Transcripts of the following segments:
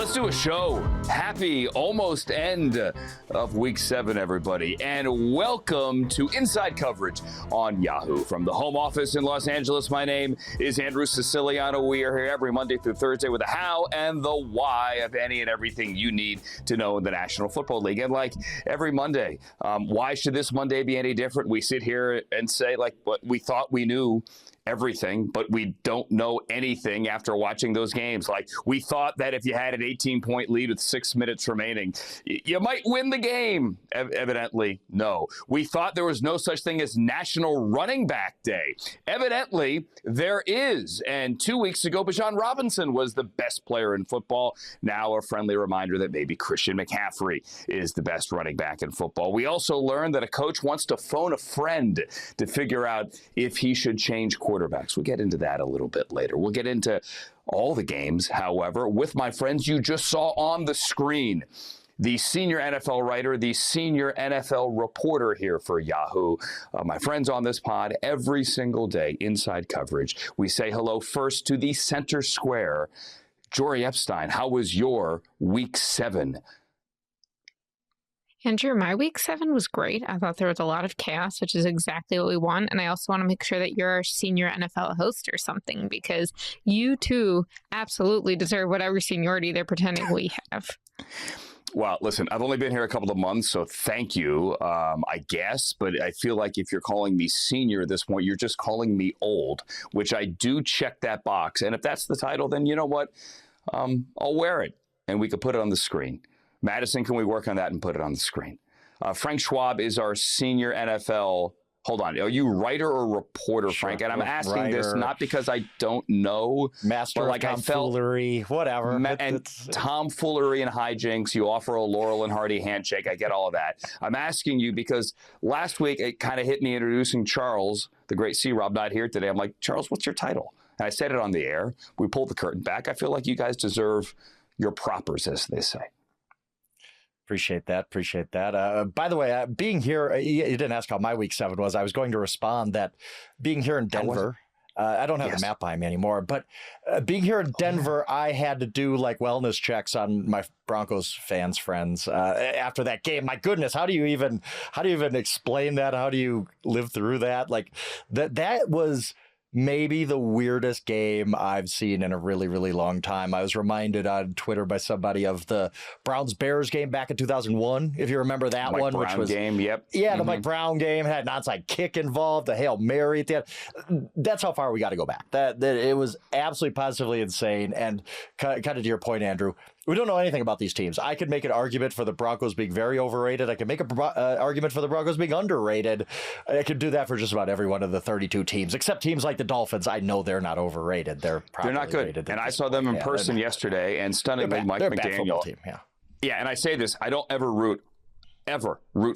Let's do a show. Happy almost end of week 7, everybody. And welcome to Inside Coverage on Yahoo. From the home office in Los Angeles, my name is Andrew Siciliano. We are here every Monday through Thursday with the how and the why of any and everything you need to know in the National Football League. And like every Monday, why should this Monday be any different? We sit here and say, like, what we thought we knew everything, but we don't know anything after watching those games. Like, we thought that if you had an 18-point lead with 6 minutes remaining, you might win the game. Evidently, no. We thought there was no such thing as National Running Back Day. Evidently, there is. And 2 weeks ago, Bijan Robinson was the best player in football. Now a friendly reminder that maybe Christian McCaffrey is the best running back in football. We also learned that a coach wants to phone a friend to figure out if he should change quarterbacks. We'll get into that a little bit later. We'll get into all the games, however, with my friends you just saw on the screen. The senior NFL writer, the senior NFL reporter here for Yahoo. My friends on this pod every single day, Inside Coverage. We say hello first to the center square. Jori Epstein, how was your week 7? Andrew, my week 7 was great. I thought there was a lot of chaos, which is exactly what we want. And I also want to make sure that you're our senior NFL host or something, because you too absolutely deserve whatever seniority they're pretending we have. Well, listen, I've only been here a couple of months, so thank you, I guess. But I feel like if you're calling me senior at this point, you're just calling me old, which I do check that box. And if that's the title, then you know what? I'll wear it, and we could put it on the screen. Madison, can we work on that and put it on the screen? Frank Schwab is our senior NFL. Hold on. Are you writer or reporter, Frank? And I'm asking this not because I don't know. Master of tomfoolery, whatever. And tomfoolery and hijinks. You offer a Laurel and Hardy handshake. I get all of that. I'm asking you because last week it kind of hit me introducing Charles, the great C-Rob, not here today. I'm like, Charles, what's your title? And I said it on the air. We pulled the curtain back. I feel like you guys deserve your propers, as they say. Appreciate that. By the way, being here, you didn't ask how my week 7 was. I was going to respond that being here in Denver, I don't have the map by me anymore, but being here in Denver, I had to do like wellness checks on my Broncos fans, friends after that game. My goodness, how do you even explain that? How do you live through that? Like that was maybe the weirdest game I've seen in a really, really long time. I was reminded on Twitter by somebody of the Browns-Bears game back in 2001, if you remember that Mike one. Brown which was game, yep. Yeah, the Mike Brown game had an onside kick involved, a Hail Mary at the end. That's how far we got to go back. That it was absolutely positively insane. And kind of to your point, Andrew, we don't know anything about these teams. I could make an argument for the Broncos being very overrated. I could make an argument for the Broncos being underrated. I could do that for just about every one of the 32 teams, except teams like the Dolphins. I know they're not overrated. They're not good. And I saw them in person yesterday, and stunningly, Mike McDaniel. Team, yeah, and I say this, I don't ever root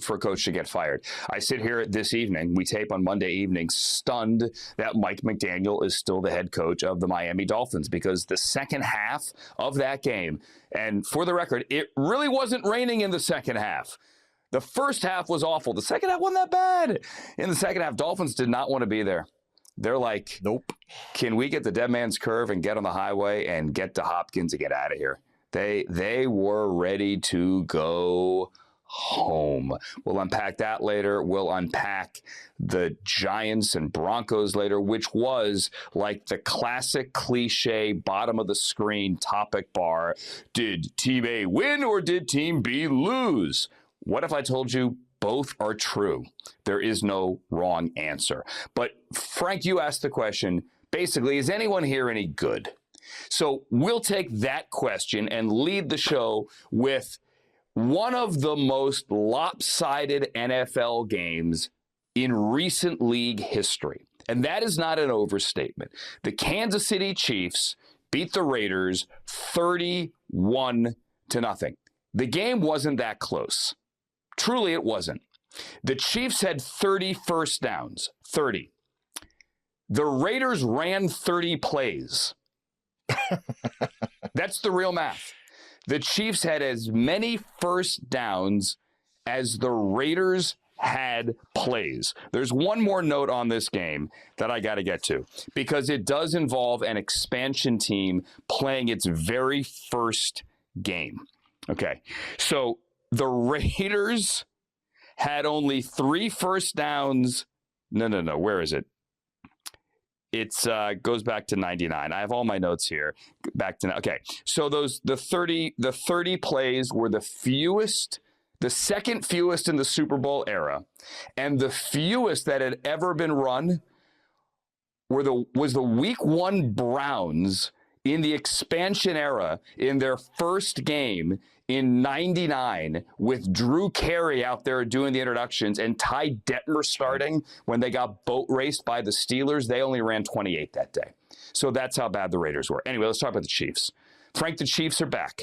for a coach to get fired. I sit here this evening, we tape on Monday evening, stunned that Mike McDaniel is still the head coach of the Miami Dolphins, because the second half of that game, and for the record, it really wasn't raining in the second half. The first half was awful. The second half wasn't that bad. In the second half, Dolphins did not want to be there. They're like, nope. Can we get the dead man's curve and get on the highway and get to Hopkins and get out of here? They were ready to go home. We'll unpack that later. We'll unpack the Giants and Broncos later, which was like the classic cliche bottom of the screen topic bar. Did Team A win or did Team B lose? What if I told you both are true? There is no wrong answer. But Frank, you asked the question, basically, is anyone here any good? So we'll take that question and lead the show with one of the most lopsided NFL games in recent league history. And that is not an overstatement. The Kansas City Chiefs beat the Raiders 31-0. The game wasn't that close. Truly, it wasn't. The Chiefs had 30 first downs, 30. The Raiders ran 30 plays. That's the real math. The Chiefs had as many first downs as the Raiders had plays. There's one more note on this game that I got to get to, because it does involve an expansion team playing its very first game. Okay, so the Raiders had only 3 first downs. No. Where is it? It's goes back to 99. I have all my notes here. Back to okay. So the 30 plays were the fewest, the second fewest in the Super Bowl era, and the fewest that had ever been run was the Week 1 Browns in the expansion era in their first game in 99 with Drew Carey out there doing the introductions and Ty Detmer starting when they got boat raced by the Steelers. They only ran 28 that day. So that's how bad the Raiders were. Anyway, let's talk about the Chiefs. Frank, the Chiefs are back.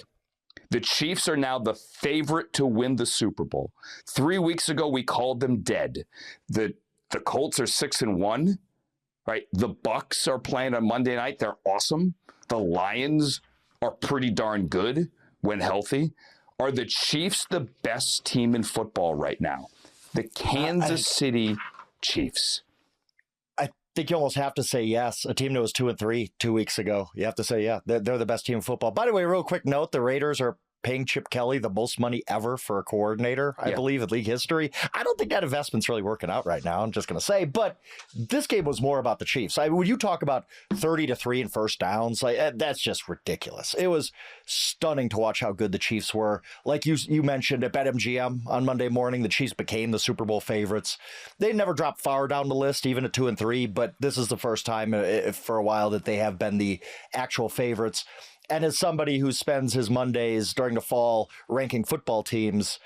The Chiefs are now the favorite to win the Super Bowl. 3 weeks ago, we called them dead. The Colts are 6-1, right? The Bucs are playing on Monday night. They're awesome. The Lions are pretty darn good when healthy. Are the Chiefs the best team in football right now? The Kansas City Chiefs. I think you almost have to say yes. A team that was 2-3 2 weeks ago. You have to say, yeah, they're the best team in football. By the way, real quick note, the Raiders are paying Chip Kelly the most money ever for a coordinator, I believe, in league history. I don't think that investment's really working out right now, I'm just going to say. But this game was more about the Chiefs. When you talk about 30-3 in first downs, that's just ridiculous. It was stunning to watch how good the Chiefs were. Like you mentioned at BetMGM on Monday morning, the Chiefs became the Super Bowl favorites. They never dropped far down the list, even at 2-3, but this is the first time for a while that they have been the actual favorites. And as somebody who spends his Mondays during the fall ranking football teams,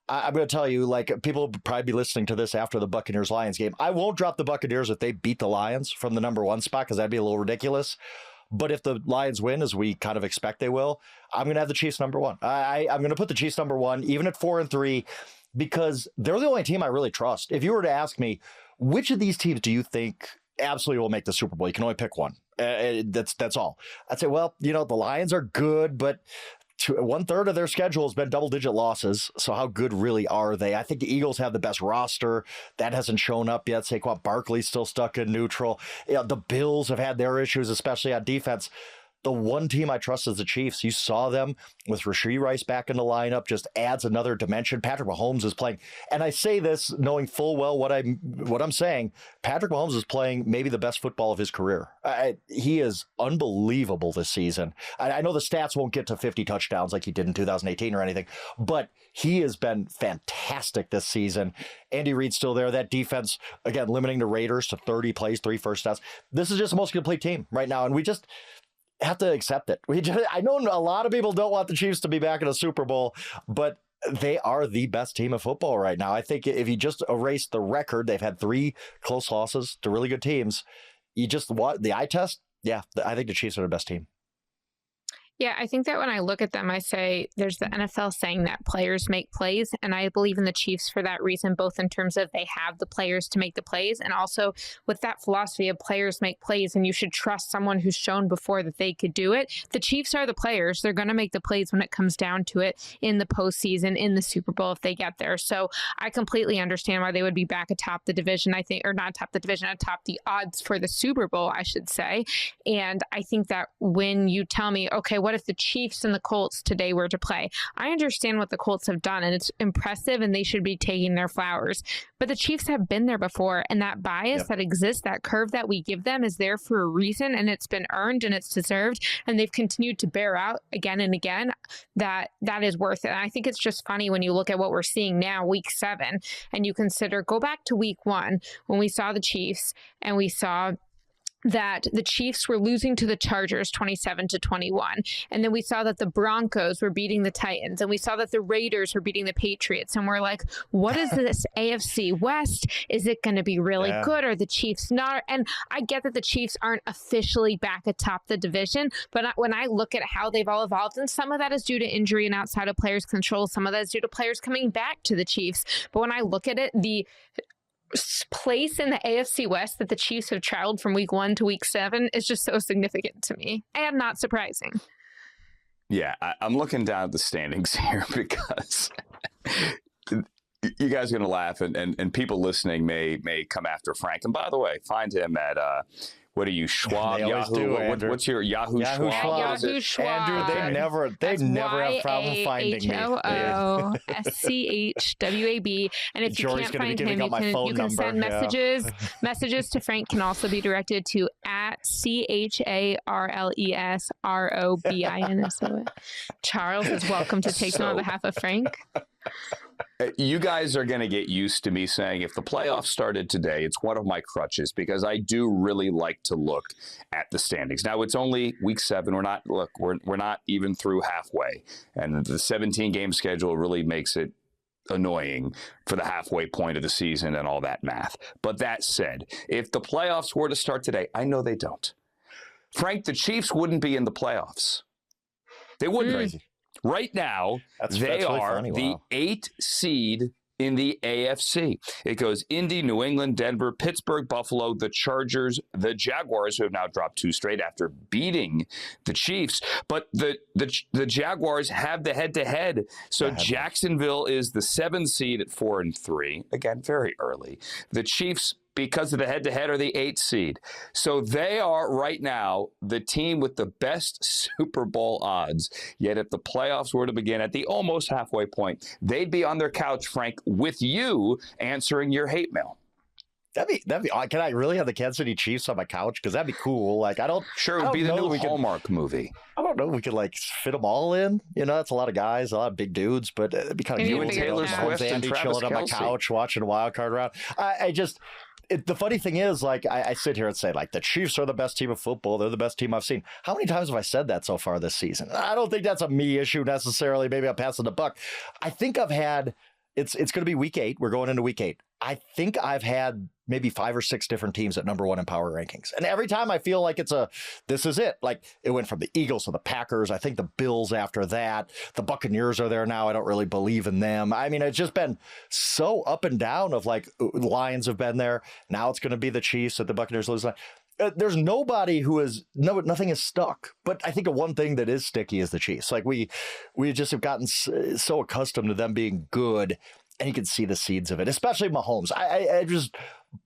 I'm going to tell you, people will probably be listening to this after the Buccaneers-Lions game. I won't drop the Buccaneers if they beat the Lions from the number 1 spot, because that'd be a little ridiculous. But if the Lions win, as we kind of expect they will, I'm going to have the Chiefs number 1. I'm going to put the Chiefs number 1, even at 4-3, because they're the only team I really trust. If you were to ask me, which of these teams do you think absolutely will make the Super Bowl? You can only pick one. That's all. I'd say, well, the Lions are good, but 1/3 of their schedule has been double-digit losses. So how good really are they? I think the Eagles have the best roster. That hasn't shown up yet. Saquon Barkley's still stuck in neutral. The Bills have had their issues, especially on defense. The one team I trust is the Chiefs. You saw them with Rashee Rice back in the lineup, just adds another dimension. Patrick Mahomes is playing, and I say this knowing full well what I'm saying. Patrick Mahomes is playing maybe the best football of his career. He is unbelievable this season. I know the stats won't get to 50 touchdowns like he did in 2018 or anything, but he has been fantastic this season. Andy Reid's still there. That defense, again, limiting the Raiders to 30 plays, 3 first downs. This is just the most complete team right now, and we just have to accept it. I know a lot of people don't want the Chiefs to be back in a Super Bowl, but they are the best team of football right now. I think if you just erase the record, they've had 3 close losses to really good teams. You just want the eye test. Yeah, I think the Chiefs are the best team. Yeah, I think that when I look at them, I say there's the NFL saying that players make plays, and I believe in the Chiefs for that reason, both in terms of they have the players to make the plays, and also with that philosophy of players make plays, and you should trust someone who's shown before that they could do it. The Chiefs are the players. They're going to make the plays when it comes down to it in the postseason, in the Super Bowl, if they get there. So I completely understand why they would be back atop the division, I think, or not atop the division, atop the odds for the Super Bowl, I should say. And I think that when you tell me, okay, what if the Chiefs and the Colts today were to play? I understand what the Colts have done, and it's impressive, and they should be taking their flowers. But the Chiefs have been there before, and that bias that exists, that curve that we give them is there for a reason, and it's been earned and it's deserved, and they've continued to bear out again and again. That is worth it. And I think it's just funny when you look at what we're seeing now, week 7, and you consider, go back to week 1 when we saw the Chiefs and we saw that the Chiefs were losing to the Chargers 27-21. And then we saw that the Broncos were beating the Titans, and we saw that the Raiders were beating the Patriots. And we're like, what is this AFC West? Is it going to be really good? Or the Chiefs not? And I get that the Chiefs aren't officially back atop the division, but when I look at how they've all evolved, and some of that is due to injury and outside of players' control, some of that is due to players coming back to the Chiefs. But when I look at it, the place in the AFC West that the Chiefs have traveled from week 1 to week 7 is just so significant to me and not surprising. Yeah, I'm looking down at the standings here because you guys are going to laugh, and people listening may come after Frank. And by the way, find him at What are you, Schwab? They always do, what's your Yahoo Schwab? Yahoo Schwab. Andrew, they never have problem finding me. YAHOOSCHWAB. And if you Jori's can't find him, you can send messages. Messages to Frank can also be directed to at CHARLESROBINSO. Charles is welcome to take them on behalf of Frank. You guys are going to get used to me saying if the playoffs started today, it's one of my crutches because I do really like to look at the standings. Now, it's only week 7. We're not even through halfway. And the 17-game schedule really makes it annoying for the halfway point of the season and all that math. But that said, if the playoffs were to start today, I know they don't. Frank, the Chiefs wouldn't be in the playoffs. They wouldn't. Crazy. Right now, they are the 8th seed in the AFC. It goes Indy, New England, Denver, Pittsburgh, Buffalo, the Chargers, the Jaguars, who have now dropped 2 straight after beating the Chiefs. But the Jaguars have the head-to-head. So Jacksonville is the 7th seed at 4-3. Again, very early. The Chiefs, because of the head-to-head, are the 8th seed. So they are right now the team with the best Super Bowl odds. Yet if the playoffs were to begin at the almost halfway point, they'd be on their couch, Frank, with you answering your hate mail. That'd be odd. Can I really have the Kansas City Chiefs on my couch? Because that'd be cool. Like, it would be the new Hallmark movie. I don't know if we could fit them all in. You know, that's a lot of guys, a lot of big dudes, but it'd be kind of you and Taylor Swift and Travis chilling on my couch watching a wild card round. The funny thing is, I sit here and say, the Chiefs are the best team of football. They're the best team I've seen. How many times have I said that so far this season? I don't think that's a me issue necessarily. Maybe I'm passing the buck. I think I've had, it's going to be week 8. We're going into week 8. I think I've had maybe 5 or 6 different teams at number 1 in power rankings. And every time I feel like this is it. It went from the Eagles to the Packers. I think the Bills after that. The Buccaneers are there now. I don't really believe in them. I mean, it's just been so up and down of Lions have been there. Now it's going to be the Chiefs that the Buccaneers lose. There's nobody nothing is stuck. But I think the one thing that is sticky is the Chiefs. We just have gotten so accustomed to them being good. And you can see the seeds of it, especially Mahomes. I just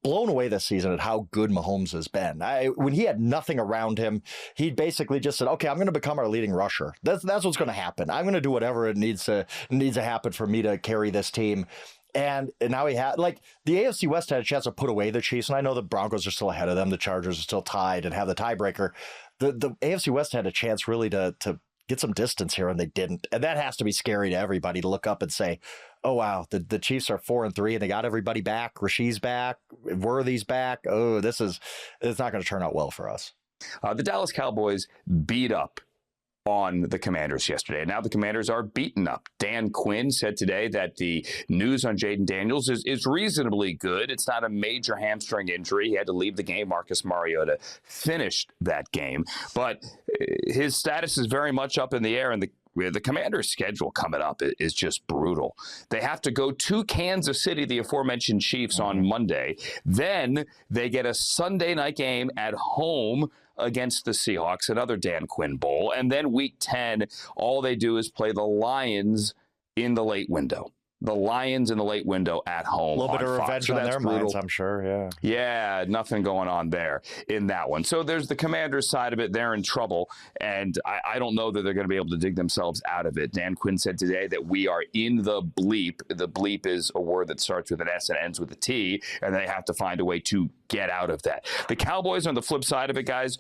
blown away this season at how good Mahomes has been. When he had nothing around him, he basically just said, okay, I'm going to become our leading rusher. That's what's going to happen. I'm going to do whatever it needs to happen for me to carry this team. And now he had, the AFC West had a chance to put away the Chiefs. And I know the Broncos are still ahead of them. The Chargers are still tied and have the tiebreaker. The AFC West had a chance really to get some distance here, and they didn't. And that has to be scary to everybody to look up and say, oh, wow, the Chiefs are 4-3 and they got everybody back. Rasheed's back. Worthy's back. Oh, it's not going to turn out well for us. The Dallas Cowboys beat up on the Commanders yesterday. Now the Commanders are beaten up. Dan Quinn said today that the news on Jaden Daniels is reasonably good. It's not a major hamstring injury. He had to leave the game. Marcus Mariota finished that game. But his status is very much up in the air, and the Commanders' schedule coming up is just brutal. They have to go to Kansas City, the aforementioned Chiefs, on Monday. Then they get a Sunday night game at home against the Seahawks, another Dan Quinn Bowl. And then week 10, all they do is play the Lions in the late window. The Lions in the late window at home. A little bit of revenge on their minds, I'm sure, yeah. Yeah, nothing going on there in that one. So there's the Commanders side of it. They're in trouble, and I don't know that they're going to be able to dig themselves out of it. Dan Quinn said today that we are in the bleep. The bleep is a word that starts with an S and ends with a T, and they have to find a way to get out of that. The Cowboys, on the flip side of it, guys,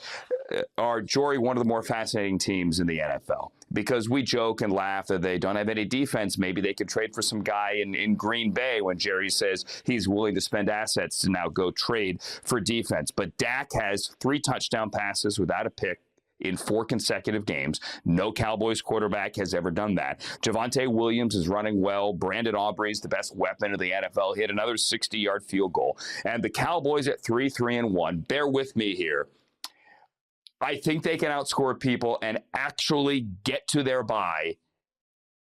are, Jori, one of the more fascinating teams in the NFL. Because we joke and laugh that they don't have any defense. Maybe they could trade for some guy in Green Bay when Jerry says he's willing to spend assets to now go trade for defense. But Dak has 3 touchdown passes without a pick in 4 consecutive games. No Cowboys quarterback has ever done that. Javonte Williams is running well. Brandon Aubrey's the best weapon of the NFL. He hit another 60-yard field goal. And the Cowboys at 3-3-1. Bear with me here. I think they can outscore people and actually get to their bye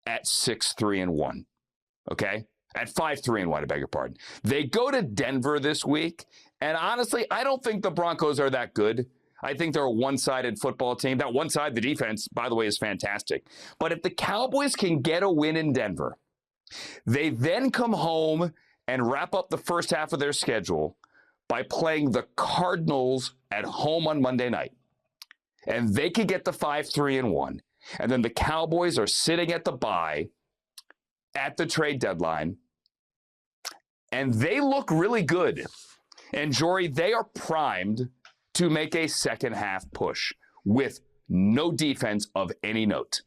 at 6-3-1. Okay? At 5-3-1, I beg your pardon. They go to Denver this week, and honestly, I don't think the Broncos are that good. I think they're a one-sided football team. That one side, the defense, by the way, is fantastic. But if the Cowboys can get a win in Denver, they then come home and wrap up the first half of their schedule, by playing the Cardinals at home on Monday night, and they could get the 5-3-1, and then the Cowboys are sitting at the bye at the trade deadline, and they look really good. And Jori, they are primed to make a second half push with no defense of any note.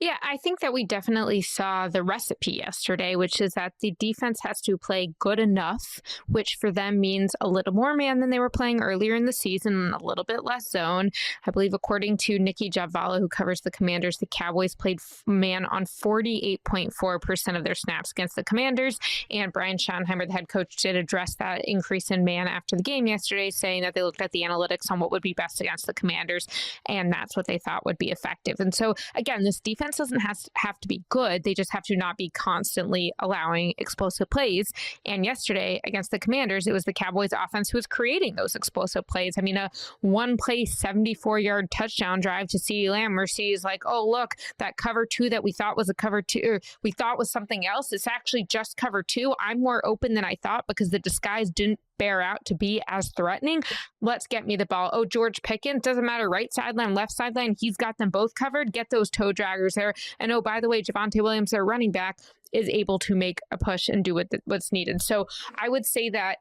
Yeah, I think that we definitely saw the recipe yesterday, which is that the defense has to play good enough, which for them means a little more man than they were playing earlier in the season, and a little bit less zone. I believe, according to Nikki Javala, who covers the Commanders, the Cowboys played man on 48.4% of their snaps against the Commanders. And Brian Schottenheimer, the head coach, did address that increase in man after the game yesterday, saying that they looked at the analytics on what would be best against the Commanders, and that's what they thought would be effective. And so, again, this defense doesn't have to be good. They just have to not be constantly allowing explosive plays. And yesterday against the Commanders, it was the Cowboys offense who was creating those explosive plays. I mean, a one-play 74-yard touchdown drive to CeeDee Lamb, where CeeDee's like, oh, look, that cover two that we thought was a cover two, or we thought was something else, it's actually just cover two. I'm more open than I thought because the disguise didn't bear out to be as threatening. Let's get me the ball. Oh, George Pickens, doesn't matter, right sideline, left sideline, he's got them both covered. Get those toe draggers there. And oh, by the way, Javonte Williams, their running back, is able to make a push and do what's needed. So I would say that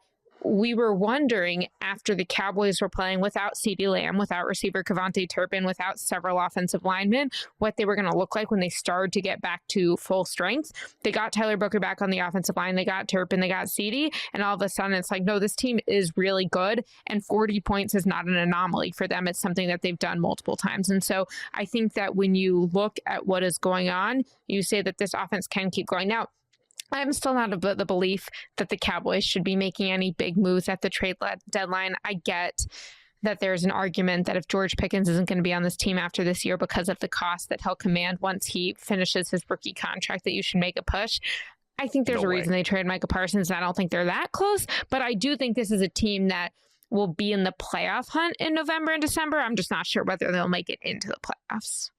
we were wondering, after the Cowboys were playing without CeeDee Lamb, without receiver Kevontae Turpin, without several offensive linemen, what they were going to look like when they started to get back to full strength. They got Tyler Booker back on the offensive line. They got Turpin. They got CeeDee. And all of a sudden, it's like, no, this team is really good. And 40 points is not an anomaly for them. It's something that they've done multiple times. And so I think that when you look at what is going on, you say that this offense can keep going. Now, I'm still not of the belief that the Cowboys should be making any big moves at the trade deadline. I get that there's an argument that if George Pickens isn't going to be on this team after this year because of the cost that he'll command once he finishes his rookie contract, that you should make a push. I think there's a reason they traded Micah Parsons, and I don't think they're that close. But I do think this is a team that will be in the playoff hunt in November and December. I'm just not sure whether they'll make it into the playoffs.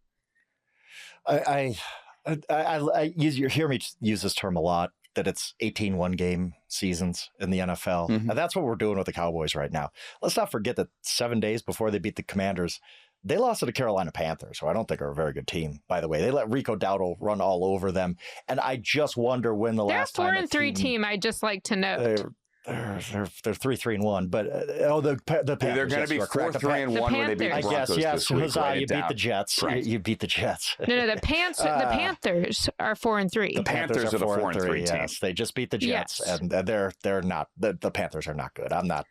You hear me use this term a lot, that it's 18 one-game seasons in the NFL. Mm-hmm. And that's what we're doing with the Cowboys right now. Let's not forget that 7 days before they beat the Commanders, they lost to the Carolina Panthers, who I don't think are a very good team, by the way. They let Rico Dowdle run all over them. And I just wonder when the last time... They're a 4-3 team, I'd just like to note. They're 3-3-1, but the Panthers, they're going to be 4-3-1 when they beat the Broncos. I guess, this week. You beat the Jets. Right. You beat the Jets. No, the Panthers are 4-3. The Panthers are the 4-3 team. Yes, they just beat the Jets, and they're not. The Panthers are not good. I'm not.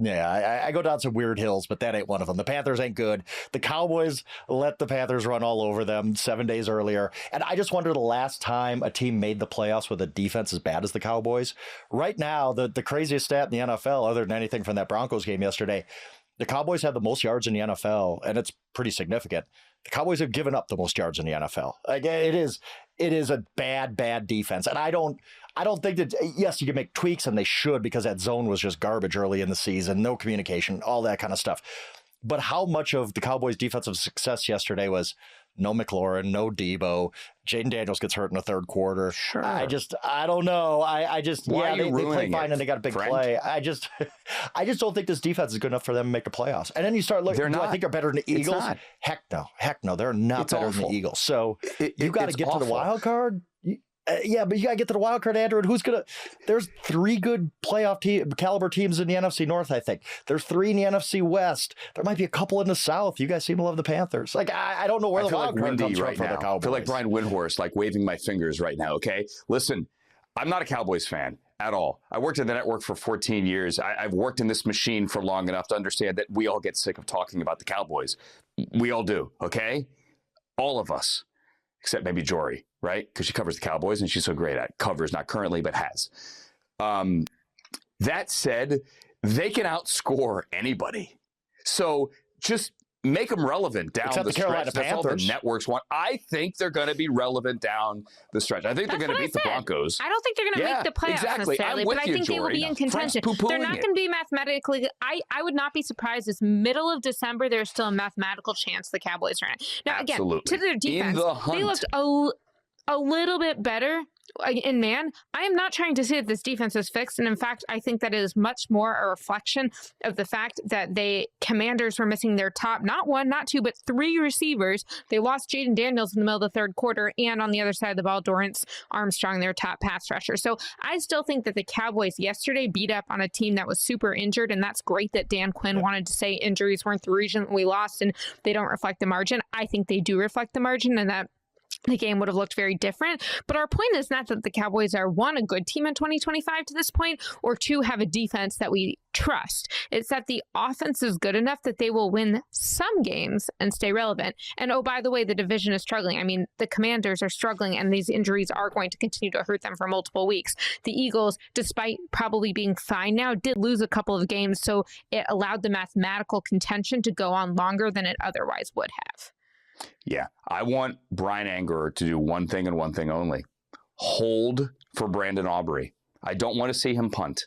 Yeah, I go down some weird hills, but that ain't one of them. The Panthers ain't good. The Cowboys let the Panthers run all over them 7 days earlier, and I just wonder the last time a team made the playoffs with a defense as bad as the Cowboys. Right now, the craziest stat in the NFL, other than anything from that Broncos game yesterday, the Cowboys have the most yards in the NFL, and it's pretty significant. The Cowboys have given up the most yards in the NFL. Like, it is a bad defense, and I don't think that. Yes, you can make tweaks, and they should, because that zone was just garbage early in the season, no communication, all that kind of stuff. But how much of the Cowboys' defensive success yesterday was no McLaurin, no Debo, Jaden Daniels gets hurt in the third quarter. Sure. I don't know. They play fine and they got a big play. I just don't think this defense is good enough for them to make the playoffs. And then you start looking, I think they're better than the Eagles? Heck no. They're not better than the Eagles. So you got to get to the wild card. Yeah, but you got to get to the wild card, Andrew. And there's three good playoff caliber teams in the NFC North, I think. There's three in the NFC West. There might be a couple in the South. You guys seem to love the Panthers. Like, I don't know where the wild card comes from for the Cowboys. I feel like Brian Windhorst, like waving my fingers right now, okay? Listen, I'm not a Cowboys fan at all. I worked at the network for 14 years. I've worked in this machine for long enough to understand that we all get sick of talking about the Cowboys. We all do, okay? All of us, except maybe Jori. Right? Because she covers the Cowboys and she's so great at covers, not currently, but has. That said, they can outscore anybody. So just make them relevant down the stretch. That's all the networks want. I think they're going to be relevant down the stretch. I think they're going to beat the Broncos. I don't think they're going to make the playoffs necessarily, but I think they will be in contention. They're not going to be mathematically. I would not be surprised if middle of December there's still a mathematical chance the Cowboys are in. Now, again, to their defense, they looked a little bit better in man. I am not trying to say that this defense is fixed. And in fact, I think that it is much more a reflection of the fact that Commanders were missing their top, not one, not two, but three receivers. They lost Jaden Daniels in the middle of the third quarter. And on the other side of the ball, Dorrance Armstrong, their top pass rusher. So I still think that the Cowboys yesterday beat up on a team that was super injured. And that's great that Dan Quinn wanted to say injuries weren't the reason we lost and they don't reflect the margin. I think they do reflect the margin, and that the game would have looked very different. But our point is not that the Cowboys are, one, a good team in 2025 to this point, or two, have a defense that we trust. It's that the offense is good enough that they will win some games and stay relevant. And oh, by the way, the division is struggling. I mean, the Commanders are struggling, and these injuries are going to continue to hurt them for multiple weeks. The Eagles, despite probably being fine now, did lose a couple of games, so it allowed the mathematical contention to go on longer than it otherwise would have. Yeah, I want Brian Angerer to do one thing and one thing only. Hold for Brandon Aubrey. I don't want to see him punt.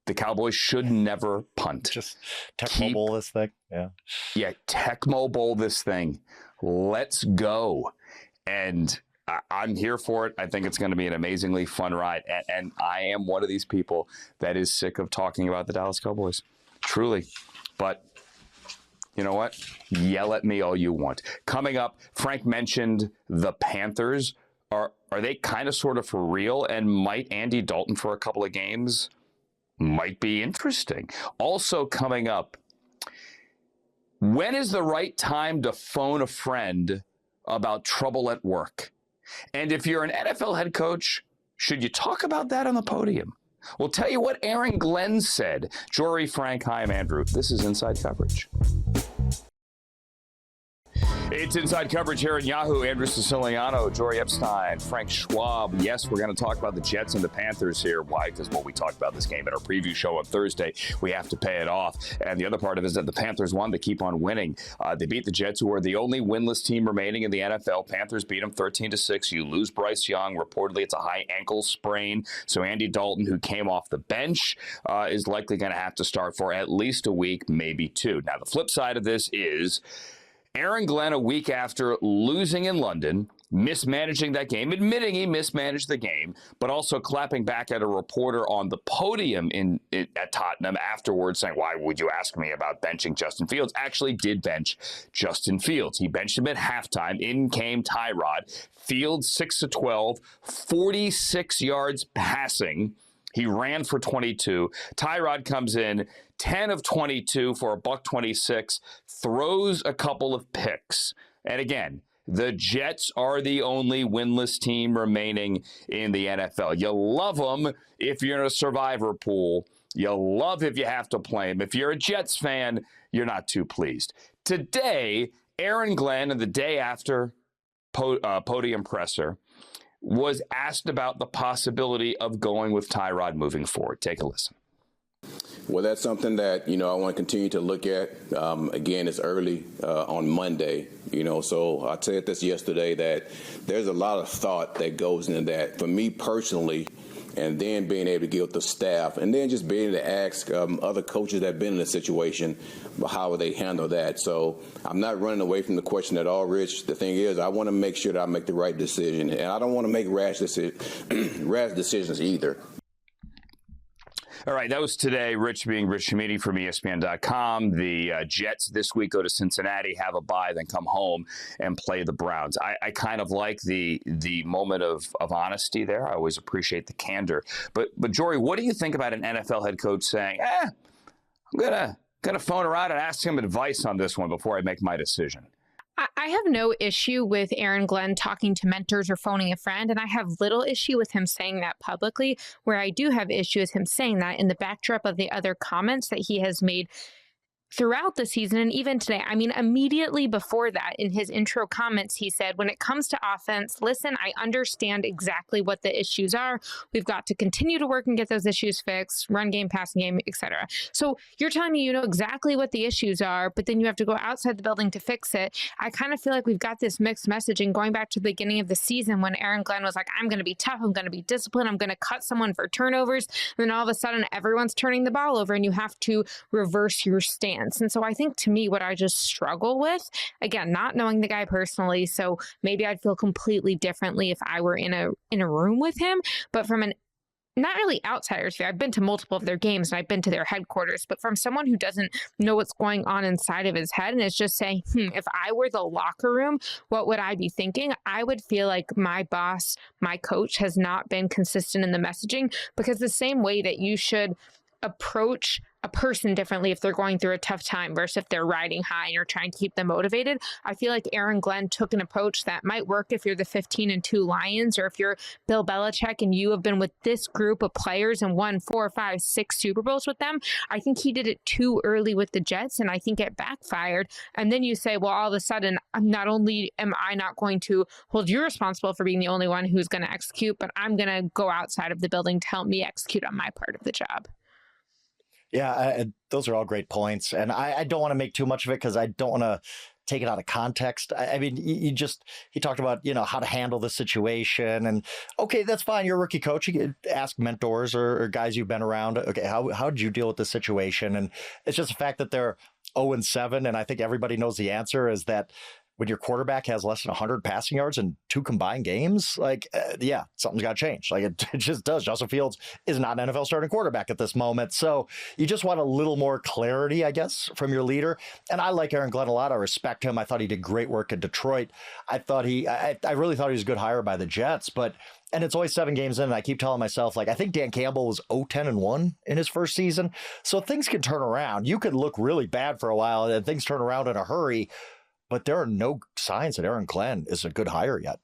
The Cowboys should never punt. Just Tecmo Bowl this thing. Yeah, Tecmo Bowl this thing. Let's go. And I'm here for it. I think it's going to be an amazingly fun ride. And I am one of these people that is sick of talking about the Dallas Cowboys. Truly. But you know what? Yell at me all you want. Coming up, Frank mentioned the Panthers. Are they kind of sort of for real? And might Andy Dalton for a couple of games might be interesting. Also coming up, when is the right time to phone a friend about trouble at work? And if you're an NFL head coach, should you talk about that on the podium? We'll tell you what Aaron Glenn said. Jori, Frank, hi, I'm Andrew. This is Inside Coverage. It's Inside Coverage here at Yahoo. Andrew Siciliano, Jori Epstein, Frank Schwab. Yes, we're going to talk about the Jets and the Panthers here. Why? Because, well, we talked about this game at our preview show on Thursday. We have to pay it off. And the other part of it is that the Panthers won to keep on winning. They beat the Jets, who are the only winless team remaining in the NFL. Panthers beat them 13-6. You lose Bryce Young. Reportedly, it's a high ankle sprain. So Andy Dalton, who came off the bench, is likely going to have to start for at least a week, maybe two. Now, the flip side of this is Aaron Glenn, a week after losing in London, mismanaging that game, admitting he mismanaged the game, but also clapping back at a reporter on the podium at Tottenham afterwards, saying, why would you ask me about benching Justin Fields? Actually did bench Justin Fields. He benched him at halftime. In came Tyrod. Fields 6-12, 46 yards passing. He ran for 22. Tyrod comes in 10 of 22 for $126, throws a couple of picks. And again, the Jets are the only winless team remaining in the NFL. You love them if you're in a survivor pool. You love if you have to play them. If you're a Jets fan, you're not too pleased. Today, Aaron Glenn, and the day after podium presser, was asked about the possibility of going with Tyrod moving forward. Take a listen. Well, that's something that, I want to continue to look at. Again, it's early on Monday, so I said this yesterday that there's a lot of thought that goes into that. For me personally, and then being able to get with the staff, and then just being able to ask other coaches that have been in a situation, how would they handle that? So I'm not running away from the question at all, Rich. The thing is, I want to make sure that I make the right decision, and I don't want to make rash decisions either. All right, that was today. Rich being Rich Chamini from ESPN.com. The Jets this week go to Cincinnati, have a bye, then come home and play the Browns. I kind of like the moment of honesty there. I always appreciate the candor. But Jori, what do you think about an NFL head coach saying, I'm gonna phone around and ask him advice on this one before I make my decision? I have no issue with Aaron Glenn talking to mentors or phoning a friend, and I have little issue with him saying that publicly. Where I do have issue is him saying that in the backdrop of the other comments that he has made throughout the season and even today. I mean, immediately before that, in his intro comments, he said, when it comes to offense, listen, I understand exactly what the issues are. We've got to continue to work and get those issues fixed, run game, passing game, etc. So you're telling me you know exactly what the issues are, but then you have to go outside the building to fix it. I kind of feel like we've got this mixed messaging going back to the beginning of the season when Aaron Glenn was like, I'm going to be tough, I'm going to be disciplined, I'm going to cut someone for turnovers. And then all of a sudden, everyone's turning the ball over and you have to reverse your stance. chance. And so I think, to me, what I just struggle with, again, not knowing the guy personally, so maybe I'd feel completely differently if I were in a room with him, but from an not really outsider's view. I've been to multiple of their games and I've been to their headquarters, but from someone who doesn't know what's going on inside of his head and is just saying, if I were the locker room, what would I be thinking? I would feel like my boss, my coach, has not been consistent in the messaging, because the same way that you should approach a person differently if they're going through a tough time versus if they're riding high and you're trying to keep them motivated. I feel like Aaron Glenn took an approach that might work if you're the 15-2 Lions, or if you're Bill Belichick and you have been with this group of players and won 4, 5, 6 Super Bowls with them. I think he did it too early with the Jets, and I think it backfired. And then you say, well, all of a sudden, not only am I not going to hold you responsible for being the only one who's going to execute, but I'm going to go outside of the building to help me execute on my part of the job. Yeah, those are all great points. And I don't want to make too much of it because I don't want to take it out of context. I mean, he talked about, how to handle the situation. And okay, that's fine. You're a rookie coach. You can ask mentors or guys you've been around. Okay, how did you deal with this situation? And it's just the fact that they're 0-7. And I think everybody knows the answer is that when your quarterback has less than 100 passing yards in 2 combined games, something's got to change. Like it just does. Justin Fields is not an NFL starting quarterback at this moment. So you just want a little more clarity, I guess, from your leader. And I like Aaron Glenn a lot. I respect him. I thought he did great work in Detroit. I really thought he was a good hire by the Jets, and it's always 7 games in, and I keep telling myself, I think Dan Campbell was 0-10-1 in his first season. So things can turn around. You could look really bad for a while, and things turn around in a hurry. But there are no signs that Aaron Glenn is a good hire yet.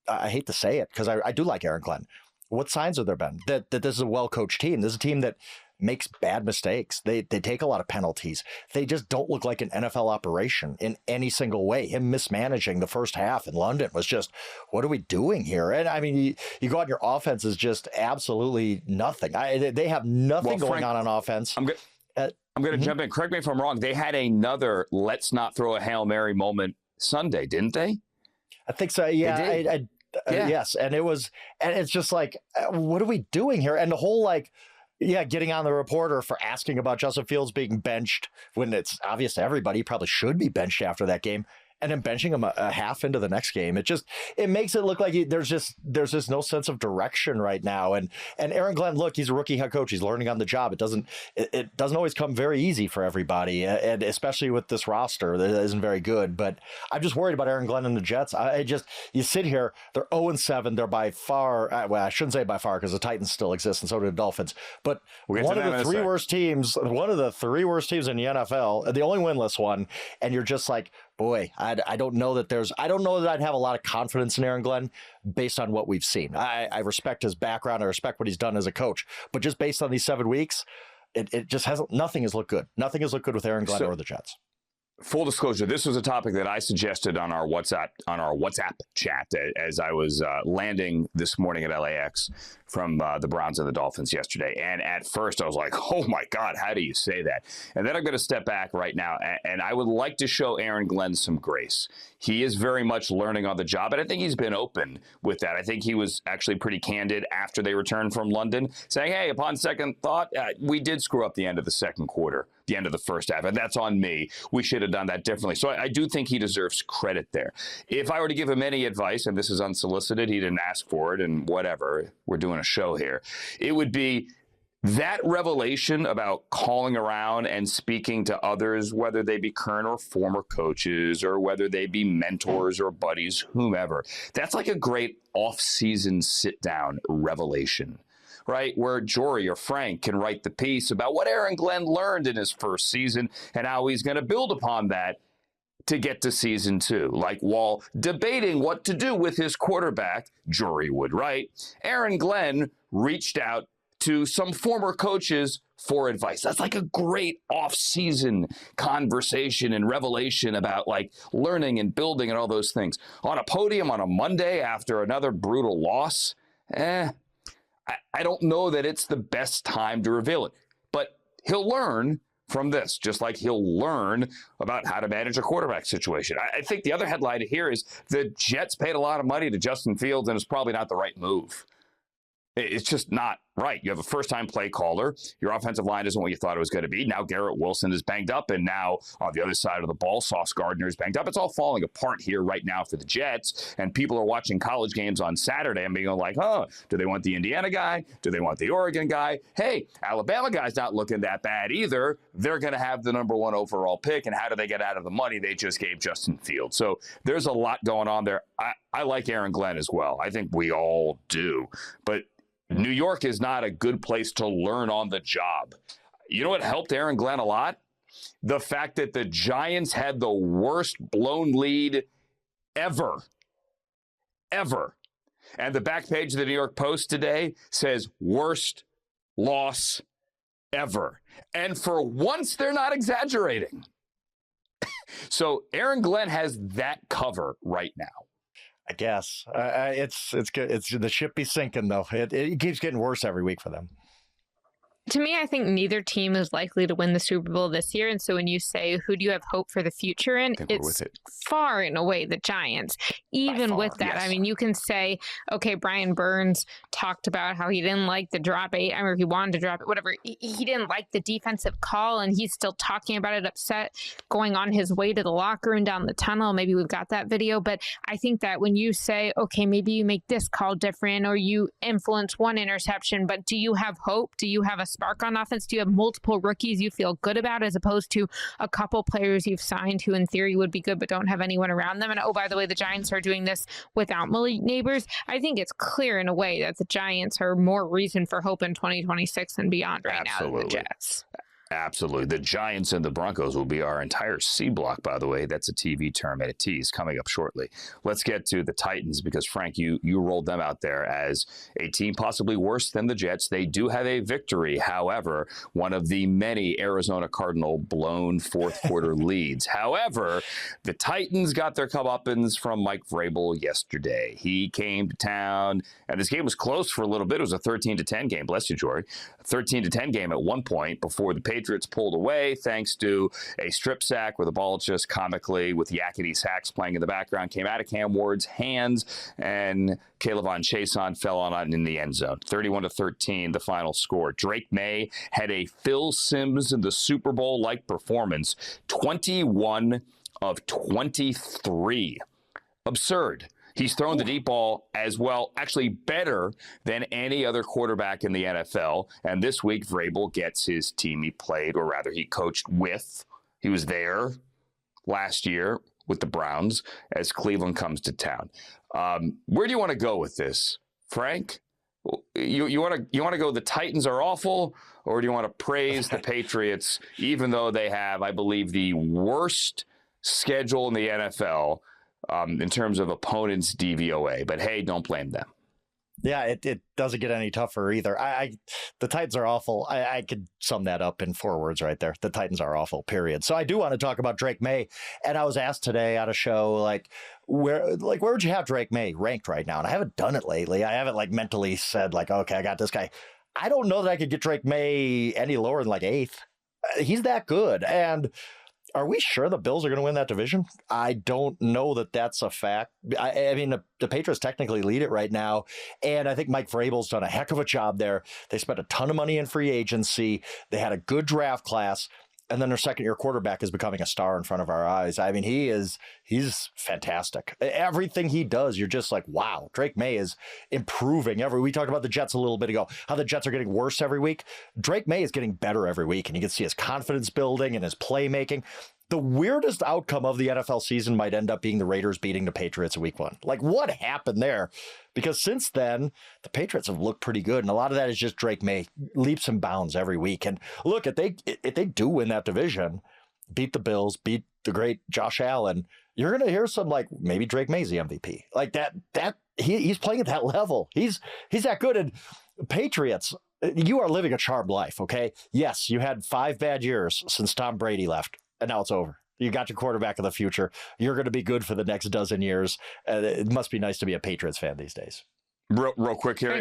I hate to say it because I do like Aaron Glenn. What signs have there been that this is a well-coached team? This is a team that makes bad mistakes. They take a lot of penalties. They just don't look like an NFL operation in any single way. Him mismanaging the first half in London was just, what are we doing here? And I mean, you go out, your offense is just absolutely nothing. They have nothing going on offense. I'm going to jump in. Correct me if I'm wrong. They had another let's not throw a Hail Mary moment Sunday, didn't they? I think so. Yeah. Yes. And it's just like, what are we doing here? And the whole getting on the reporter for asking about Justin Fields being benched when it's obvious to everybody he probably should be benched after that game. And then benching him a half into the next game, it makes it look like there's just no sense of direction right now. And Aaron Glenn, look, he's a rookie head coach. He's learning on the job. It doesn't always come very easy for everybody, and especially with this roster that isn't very good. But I'm just worried about Aaron Glenn and the Jets. You sit here, they're 0-7. They're by far, well, I shouldn't say by far because the Titans still exist and so do the Dolphins. But one of the 3 worst teams in the NFL, the only winless one, and you're just like, boy, I don't know that I'd have a lot of confidence in Aaron Glenn based on what we've seen. I respect his background. I respect what he's done as a coach. But just based on these 7 weeks, it just nothing has looked good. Nothing has looked good with Aaron Glenn or the Jets. Full disclosure, this was a topic that I suggested on our WhatsApp chat as I was landing this morning at LAX from the Browns and the Dolphins yesterday. And at first I was like, oh my God, how do you say that? And then I'm going to step back right now, and I would like to show Aaron Glenn some grace. He is very much learning on the job, and I think he's been open with that. I think he was actually pretty candid after they returned from London, saying, hey, upon second thought, we did screw up the end of the second quarter, the end of the first half, and that's on me. We should have done that differently. So I do think he deserves credit there. If I were to give him any advice, and this is unsolicited, he didn't ask for it, and whatever, we're doing a show here, it would be that revelation about calling around and speaking to others, whether they be current or former coaches or whether they be mentors or buddies, whomever. That's like a great off-season sit-down revelation, right? Where Jori or Frank can write the piece about what Aaron Glenn learned in his first season and how he's going to build upon that to get to season 2. Like while debating what to do with his quarterback, Jori would write, Aaron Glenn reached out to some former coaches for advice. That's like a great off-season conversation and revelation about like learning and building and all those things. On a podium on a Monday after another brutal loss, I don't know that it's the best time to reveal it. But he'll learn from this, just like he'll learn about how to manage a quarterback situation. I think the other headline here is the Jets paid a lot of money to Justin Fields, and it's probably not the right move. It's just not Right. You have a first-time play caller. Your offensive line isn't what you thought it was going to be. Now Garrett Wilson is banged up, and now on the other side of the ball, Sauce Gardner is banged up. It's all falling apart here right now for the Jets, and people are watching college games on Saturday and being like, do they want the Indiana guy? Do they want the Oregon guy? Hey, Alabama guy's not looking that bad either. They're going to have the number 1 overall pick, and how do they get out of the money they just gave Justin Fields? So there's a lot going on there. I like Aaron Glenn as well. I think we all do, but New York is not a good place to learn on the job. You know what helped Aaron Glenn a lot? The fact that the Giants had the worst blown lead ever. And the back page of the New York Post today says worst loss ever. And for once, they're not exaggerating. So Aaron Glenn has that cover right now. I guess it's good. It's the ship be sinking though. It keeps getting worse every week for them. To me, I think neither team is likely to win the Super Bowl this year. And so when you say, who do you have hope for the future in, it's far and away the Giants. Even with that, yes. I mean, you can say, okay, Brian Burns talked about how he didn't like the drop 8. I mean, he wanted to drop it, whatever. He didn't like the defensive call, and he's still talking about it, upset, going on his way to the locker room down the tunnel. Maybe we've got that video. But I think that when you say, okay, maybe you make this call different or you influence one interception, but do you have hope? Do you have a spark on offense? Do you have multiple rookies you feel good about as opposed to a couple players you've signed who in theory would be good but don't have anyone around them? And oh, by the way, the Giants are doing this without Malik Neighbors. I think it's clear in a way that the Giants are more reason for hope in 2026 and beyond right now than the Jets. Absolutely. The Giants and the Broncos will be our entire C block, by the way. That's a TV term and a tease coming up shortly. Let's get to the Titans because, Frank, you rolled them out there as a team possibly worse than the Jets. They do have a victory. However, one of the many Arizona Cardinal blown fourth quarter leads. However, the Titans got their comeuppance from Mike Vrabel yesterday. He came to town, and this game was close for a little bit. It was a 13-10 game. Bless you, Jori. 13-10 game at one point before the Patriots pulled away thanks to a strip sack where the ball just comically, with Yakety Sax playing in the background, came out of Cam Ward's hands, and Kayvon Chason fell on it in the end zone. 31-13, the final score. Drake Maye had a Phil Simms in the Super Bowl-like performance, 21 of 23. Absurd. He's thrown the deep ball as well, actually better than any other quarterback in the NFL. And this week, Vrabel gets his team he played, or rather he coached with. He was there last year with the Browns as Cleveland comes to town. Where do you want to go with this, Frank? You want to go the Titans are awful, or do you want to praise the Patriots, even though they have, I believe, the worst schedule in the NFL in terms of opponents' DVOA? But hey, don't blame them. Yeah, it doesn't get any tougher either. The Titans are awful. I could sum that up in 4 words right there. The Titans are awful, period. So I do want to talk about Drake Maye. And I was asked today on a show, where would you have Drake Maye ranked right now? And I haven't done it lately. I haven't mentally said okay, I got this guy. I don't know that I could get Drake Maye any lower than 8th. He's that good. And are we sure the Bills are going to win that division? I don't know that that's a fact. I mean, the Patriots technically lead it right now, and I think Mike Vrabel's done a heck of a job there. They spent a ton of money in free agency. They had a good draft class, and then their second-year quarterback is becoming a star in front of our eyes. I mean, he's fantastic. Everything he does, you're just like, wow, Drake Maye is improving we talked about the Jets a little bit ago, how the Jets are getting worse every week. Drake Maye is getting better every week, and you can see his confidence building and his playmaking. The weirdest outcome of the NFL season might end up being the Raiders beating the Patriots in week 1. What happened there? Because since then, the Patriots have looked pretty good. And a lot of that is just Drake Maye, leaps and bounds every week. And look, if they do win that division, beat the Bills, beat the great Josh Allen, you're going to hear some maybe Drake Maye's the MVP. He's playing at that level. He's that good. And Patriots, you are living a charmed life, okay? Yes, you had 5 bad years since Tom Brady left. And now it's over. You got your quarterback of the future. You're going to be good for the next dozen years. It must be nice to be a Patriots fan these days. Real quick here,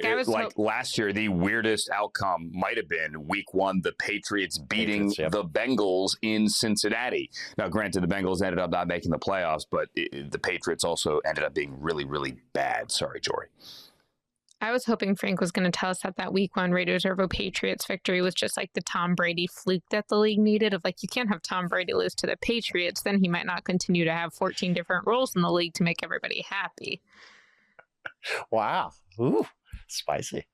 last year, the weirdest outcome might have been week 1, the Patriots beating the Bengals in Cincinnati. Now, granted, the Bengals ended up not making the playoffs, but the Patriots also ended up being really, really bad. Sorry, Jori. I was hoping Frank was going to tell us that week one Raiders over Patriots victory was just like the Tom Brady fluke that the league needed of like, you can't have Tom Brady lose to the Patriots. Then he might not continue to have 14 different roles in the league to make everybody happy. Wow. Ooh, spicy.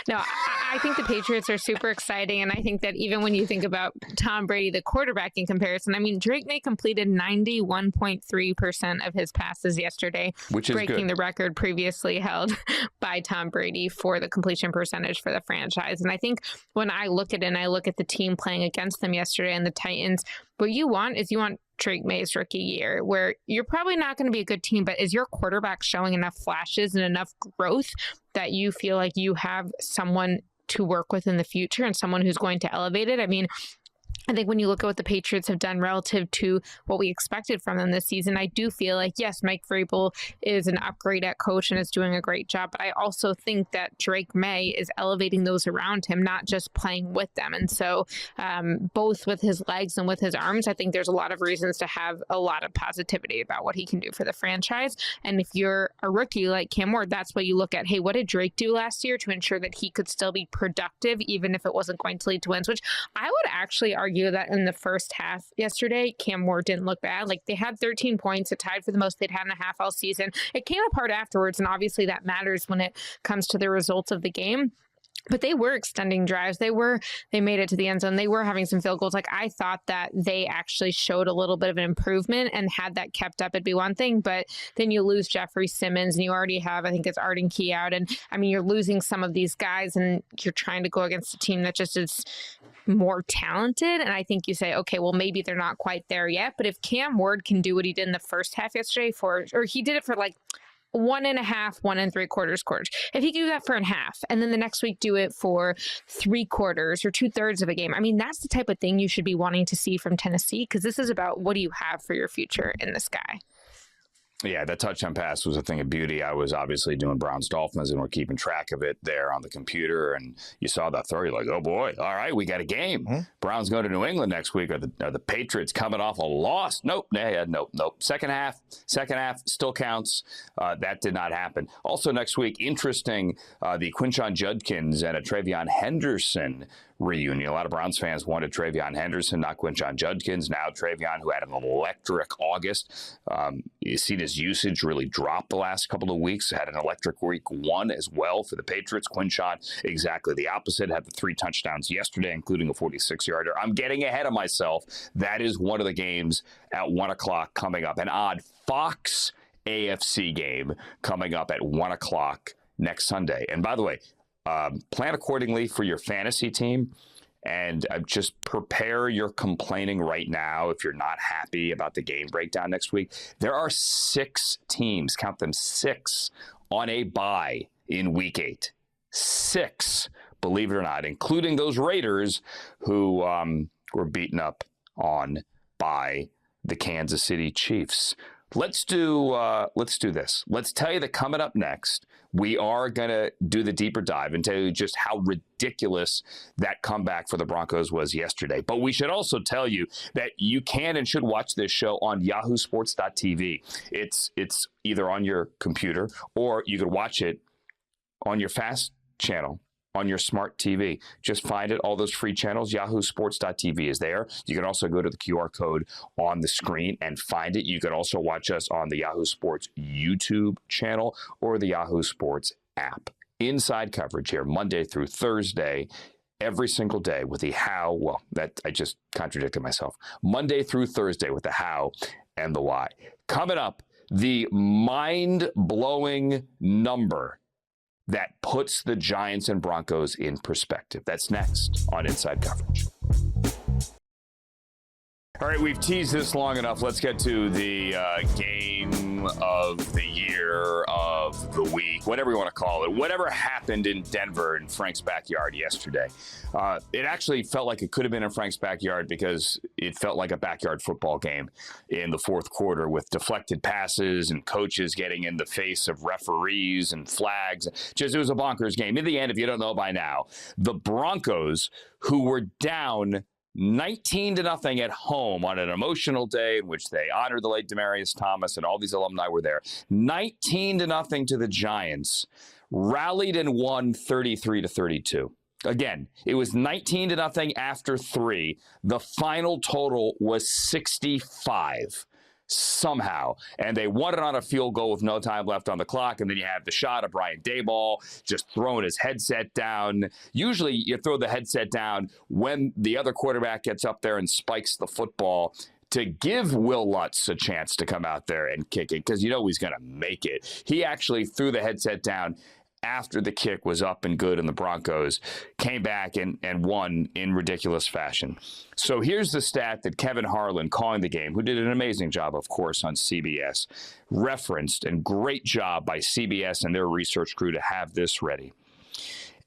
No, I think the Patriots are super exciting. And I think that even when you think about Tom Brady, the quarterback in comparison, I mean, Drake Maye completed 91.3% of his passes yesterday, which is breaking good. the record previously held by Tom Brady for the completion percentage for the franchise. And I think when I look at it and I look at the team playing against them yesterday and the Titans, what you want Drake Maye's rookie year, where you're probably not going to be a good team, but is your quarterback showing enough flashes and enough growth that you feel like you have someone to work with in the future and someone who's going to elevate it? I mean, I think when you look at what the Patriots have done relative to what we expected from them this season, I do feel like, yes, Mike Vrabel is an upgrade at coach and is doing a great job. But I also think that Drake Maye is elevating those around him, not just playing with them. And so both with his legs and with his arms, I think there's a lot of reasons to have a lot of positivity about what he can do for the franchise. And if you're a rookie like Cam Ward, that's what you look at. Hey, what did Drake do last year to ensure that he could still be productive, even if it wasn't going to lead to wins, which I would actually argue that in the first half yesterday, Cam Ward didn't look bad. Like, they had 13 points. It tied for the most they'd had in a half all season. It came apart afterwards, and obviously that matters when it comes to the results of the game. But they were extending drives. They made it to the end zone. They were having some field goals. Like, I thought that they actually showed a little bit of an improvement, and had that kept up, it'd be one thing. But then you lose Jeffrey Simmons, and you already have, I think it's Arden Key out. And I mean, you're losing some of these guys, and you're trying to go against a team that just is more talented. And I think you say, okay, well, maybe they're not quite there yet. But if Cam Ward can do what he did in the first half yesterday or he did it for like 1.5, 1 3/4 quarters. If he can do that for a half, and then the next week do it for 3/4 or 2/3 of a game, I mean, that's the type of thing you should be wanting to see from Tennessee, because this is about what do you have for your future in this guy. Yeah, that touchdown pass was a thing of beauty. I was obviously doing Browns Dolphins, and we're keeping track of it there on the computer. And you saw that throw, you're like, oh boy, all right, we got a game. Mm-hmm. Browns go to New England next week. Are the Patriots coming off a loss? Nope. Second half still counts. That did not happen. Also next week, interesting, the Quinshon Judkins and a Travion Henderson reunion. A lot of Browns fans wanted Travion Henderson, not Quinshon Judkins. Now Travion, who had an electric August, you've seen his usage really drop the last couple of weeks. Had an electric week 1 as well for the Patriots. Quinshon, exactly the opposite. Had the 3 touchdowns yesterday, including a 46-yarder. I'm getting ahead of myself. That is one of the games at 1 o'clock coming up. An odd Fox AFC game coming up at 1 o'clock next Sunday. And by the way, plan accordingly for your fantasy team, and just prepare your complaining right now if you're not happy about the game breakdown next week. There are 6 teams, count them 6, on a bye in week 8. 6, believe it or not, including those Raiders who were beaten up on by the Kansas City Chiefs. Let's do this. Let's tell you that coming up next, we are going to do the deeper dive and tell you just how ridiculous that comeback for the Broncos was yesterday. But we should also tell you that you can and should watch this show on yahoosports.tv. It's either on your computer, or you could watch it on your FAST channel on your smart TV. Just find it. All those free channels, yahoosports.tv is there. You can also go to the QR code on the screen and find it. You can also watch us on the Yahoo Sports YouTube channel or the Yahoo Sports app. Inside coverage here, Monday through Thursday, every single day with the how. Well, that I just contradicted myself. Monday through Thursday with the how and the why. Coming up, the mind-blowing number that puts the Giants and Broncos in perspective. That's next on Inside Coverage. All right, we've teased this long enough. Let's get to the game of the year, of the week, whatever you want to call it. Whatever happened in Denver in Frank's backyard yesterday. It actually felt like it could have been in Frank's backyard, because it felt like a backyard football game in the fourth quarter, with deflected passes and coaches getting in the face of referees and flags. Just, it was a bonkers game. In the end, if you don't know by now, the Broncos, who were down 19-0 at home on an emotional day in which they honored the late Demaryius Thomas and all these alumni were there. 19-0 to the Giants, rallied and won 33-32. Again, it was 19-0 after 3. The final total was 65 somehow. And they won it on a field goal with no time left on the clock. And then you have the shot of Brian Daboll just throwing his headset down. Usually you throw the headset down when the other quarterback gets up there and spikes the football to give Will Lutz a chance to come out there and kick it, because you know he's going to make it. He actually threw the headset down after the kick was up and good, and the Broncos came back and won in ridiculous fashion. So here's the stat that Kevin Harlan, calling the game, who did an amazing job, of course, on CBS, referenced, and great job by CBS and their research crew to have this ready.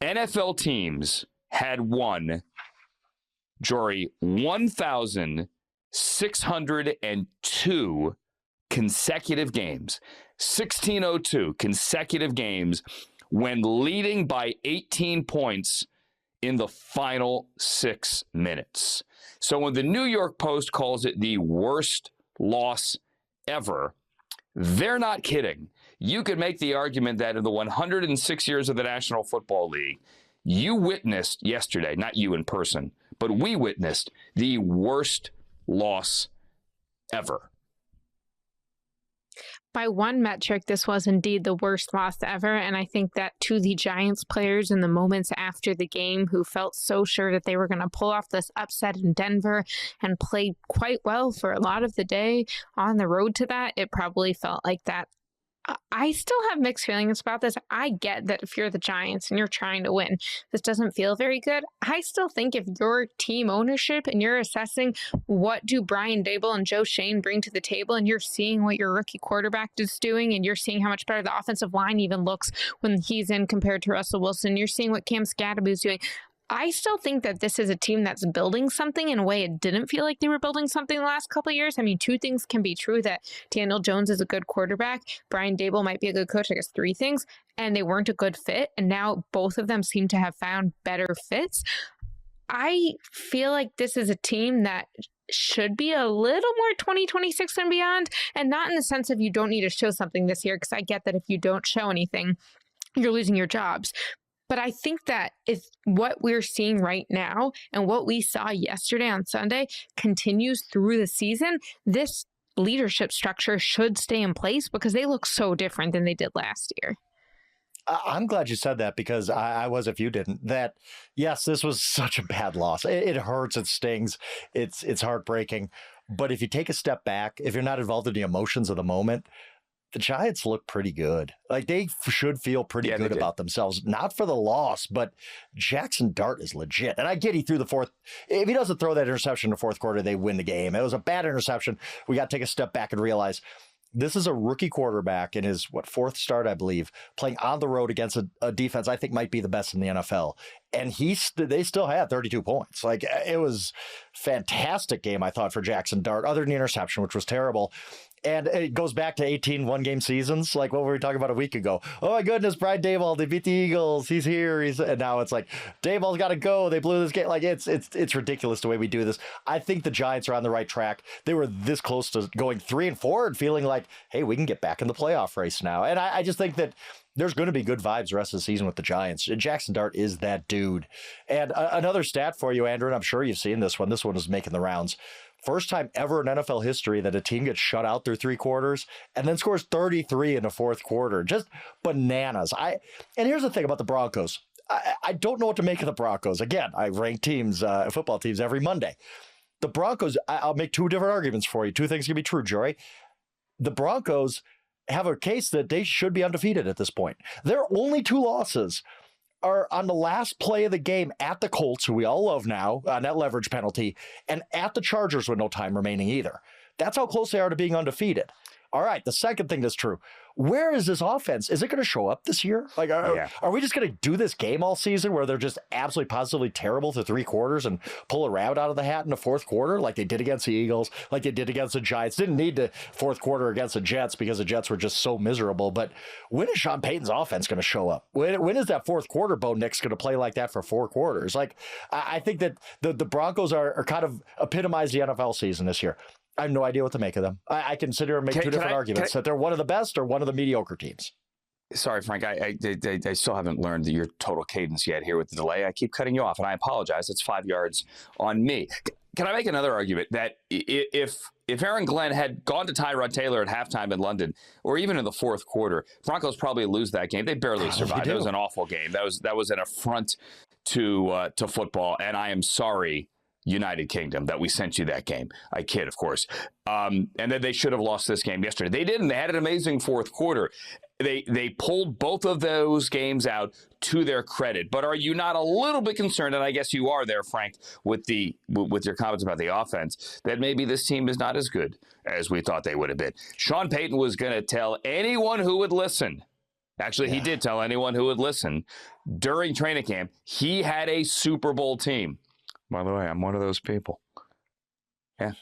NFL teams had won, Jori, 1,602 consecutive games, 1,602 consecutive games when leading by 18 points in the final 6 minutes. So when the New York Post calls it the worst loss ever, they're not kidding. You could make the argument that in the 106 years of the National Football League, you witnessed yesterday, not you in person, but we witnessed the worst loss ever. By one metric, this was indeed the worst loss ever. And I think that to the Giants players in the moments after the game who felt so sure that they were going to pull off this upset in Denver and played quite well for a lot of the day on the road to that, it probably felt like that. I still have mixed feelings about this. I get that if you're the Giants and you're trying to win, this doesn't feel very good. I still think if you're team ownership and you're assessing what do Brian Daboll and Joe Shane bring to the table, and you're seeing what your rookie quarterback is doing, and you're seeing how much better the offensive line even looks when he's in compared to Russell Wilson, you're seeing what Cam Scadaboo's doing. I still think that this is a team that's building something in a way it didn't feel like they were building something the last couple of years. I mean, two things can be true, that Daniel Jones is a good quarterback, Brian Daboll might be a good coach, I guess 3 things, and they weren't a good fit, and now both of them seem to have found better fits. I feel like this is a team that should be a little more 2026 and beyond, and not in the sense of you don't need to show something this year, because I get that if you don't show anything, you're losing your jobs. But I think that if what we're seeing right now and what we saw yesterday on Sunday continues through the season, this leadership structure should stay in place because they look so different than they did last year. I'm glad you said that, because I was, if you didn't, that yes, this was such a bad loss. It hurts, it stings, it's heartbreaking. But if you take a step back, if you're not involved in the emotions of the moment, the Giants look pretty good. Like, they should feel pretty good about themselves. Not for the loss, but Jackson Dart is legit. And I get he threw the fourth. If he doesn't throw that interception in the fourth quarter, they win the game. It was a bad interception. We got to take a step back and realize this is a rookie quarterback in his, fourth start, I believe, playing on the road against a defense I think might be the best in the NFL. And they still had 32 points. Like, it was fantastic game, I thought, for Jackson Dart, other than the interception, which was terrible. And it goes back to 18 one-game seasons, like what we were talking about a week ago. Oh, my goodness, Brian Daboll, they beat the Eagles. He's here. And now it's like, Daboll's got to go. They blew this game. Like, it's ridiculous the way we do this. I think the Giants are on the right track. They were this close to going 3-4 and feeling like, hey, we can get back in the playoff race now. And I just think that there's going to be good vibes the rest of the season with the Giants. Jackson Dart is that dude. And another stat for you, Andrew, and I'm sure you've seen this one. This one is making the rounds. First time ever in NFL history that a team gets shut out through 3 quarters and then scores 33 in the fourth quarter. Just bananas. And here's the thing about the Broncos. I don't know what to make of the Broncos. Again, I rank teams, football teams, every Monday. The Broncos, I'll make 2 different arguments for you. 2 things can be true, Jori. The Broncos have a case that they should be undefeated at this point. Their only 2 losses are on the last play of the game at the Colts, who we all love now, on that leverage penalty, and at the Chargers with no time remaining either. That's how close they are to being undefeated. All right, the second thing that's true. Where is this offense? Is it going to show up this year? Like, are we just going to do this game all season where they're just absolutely positively terrible through 3 quarters and pull a rabbit out of the hat in the fourth quarter like they did against the Eagles, like they did against the Giants? Didn't need the fourth quarter against the Jets because the Jets were just so miserable. But when is Sean Payton's offense going to show up? When is that fourth quarter Bo Nix going to play like that for 4 quarters? Like, I think that the Broncos are kind of epitomize the NFL season this year. I have no idea what to make of them. I consider and make two different arguments that they're one of the best or one of the mediocre teams. Sorry, Frank. I still haven't learned your total cadence yet here with the delay. I keep cutting you off, and I apologize. It's 5 yards on me. Can I make another argument that if Aaron Glenn had gone to Tyrod Taylor at halftime in London, or even in the fourth quarter, Broncos probably lose that game. They barely survived. That was an awful game. That was an affront to football, and I am sorry, United Kingdom, that we sent you that game. I kid, of course. And then they should have lost this game yesterday. They didn't. They had an amazing fourth quarter. They pulled both of those games out to their credit. But are you not a little bit concerned, and I guess you are there, Frank, with your comments about the offense, that maybe this team is not as good as we thought they would have been? Sean Payton was going to tell anyone who would listen. Actually, he did tell anyone who would listen during training camp he had a Super Bowl team. By the way, I'm one of those people. Yeah.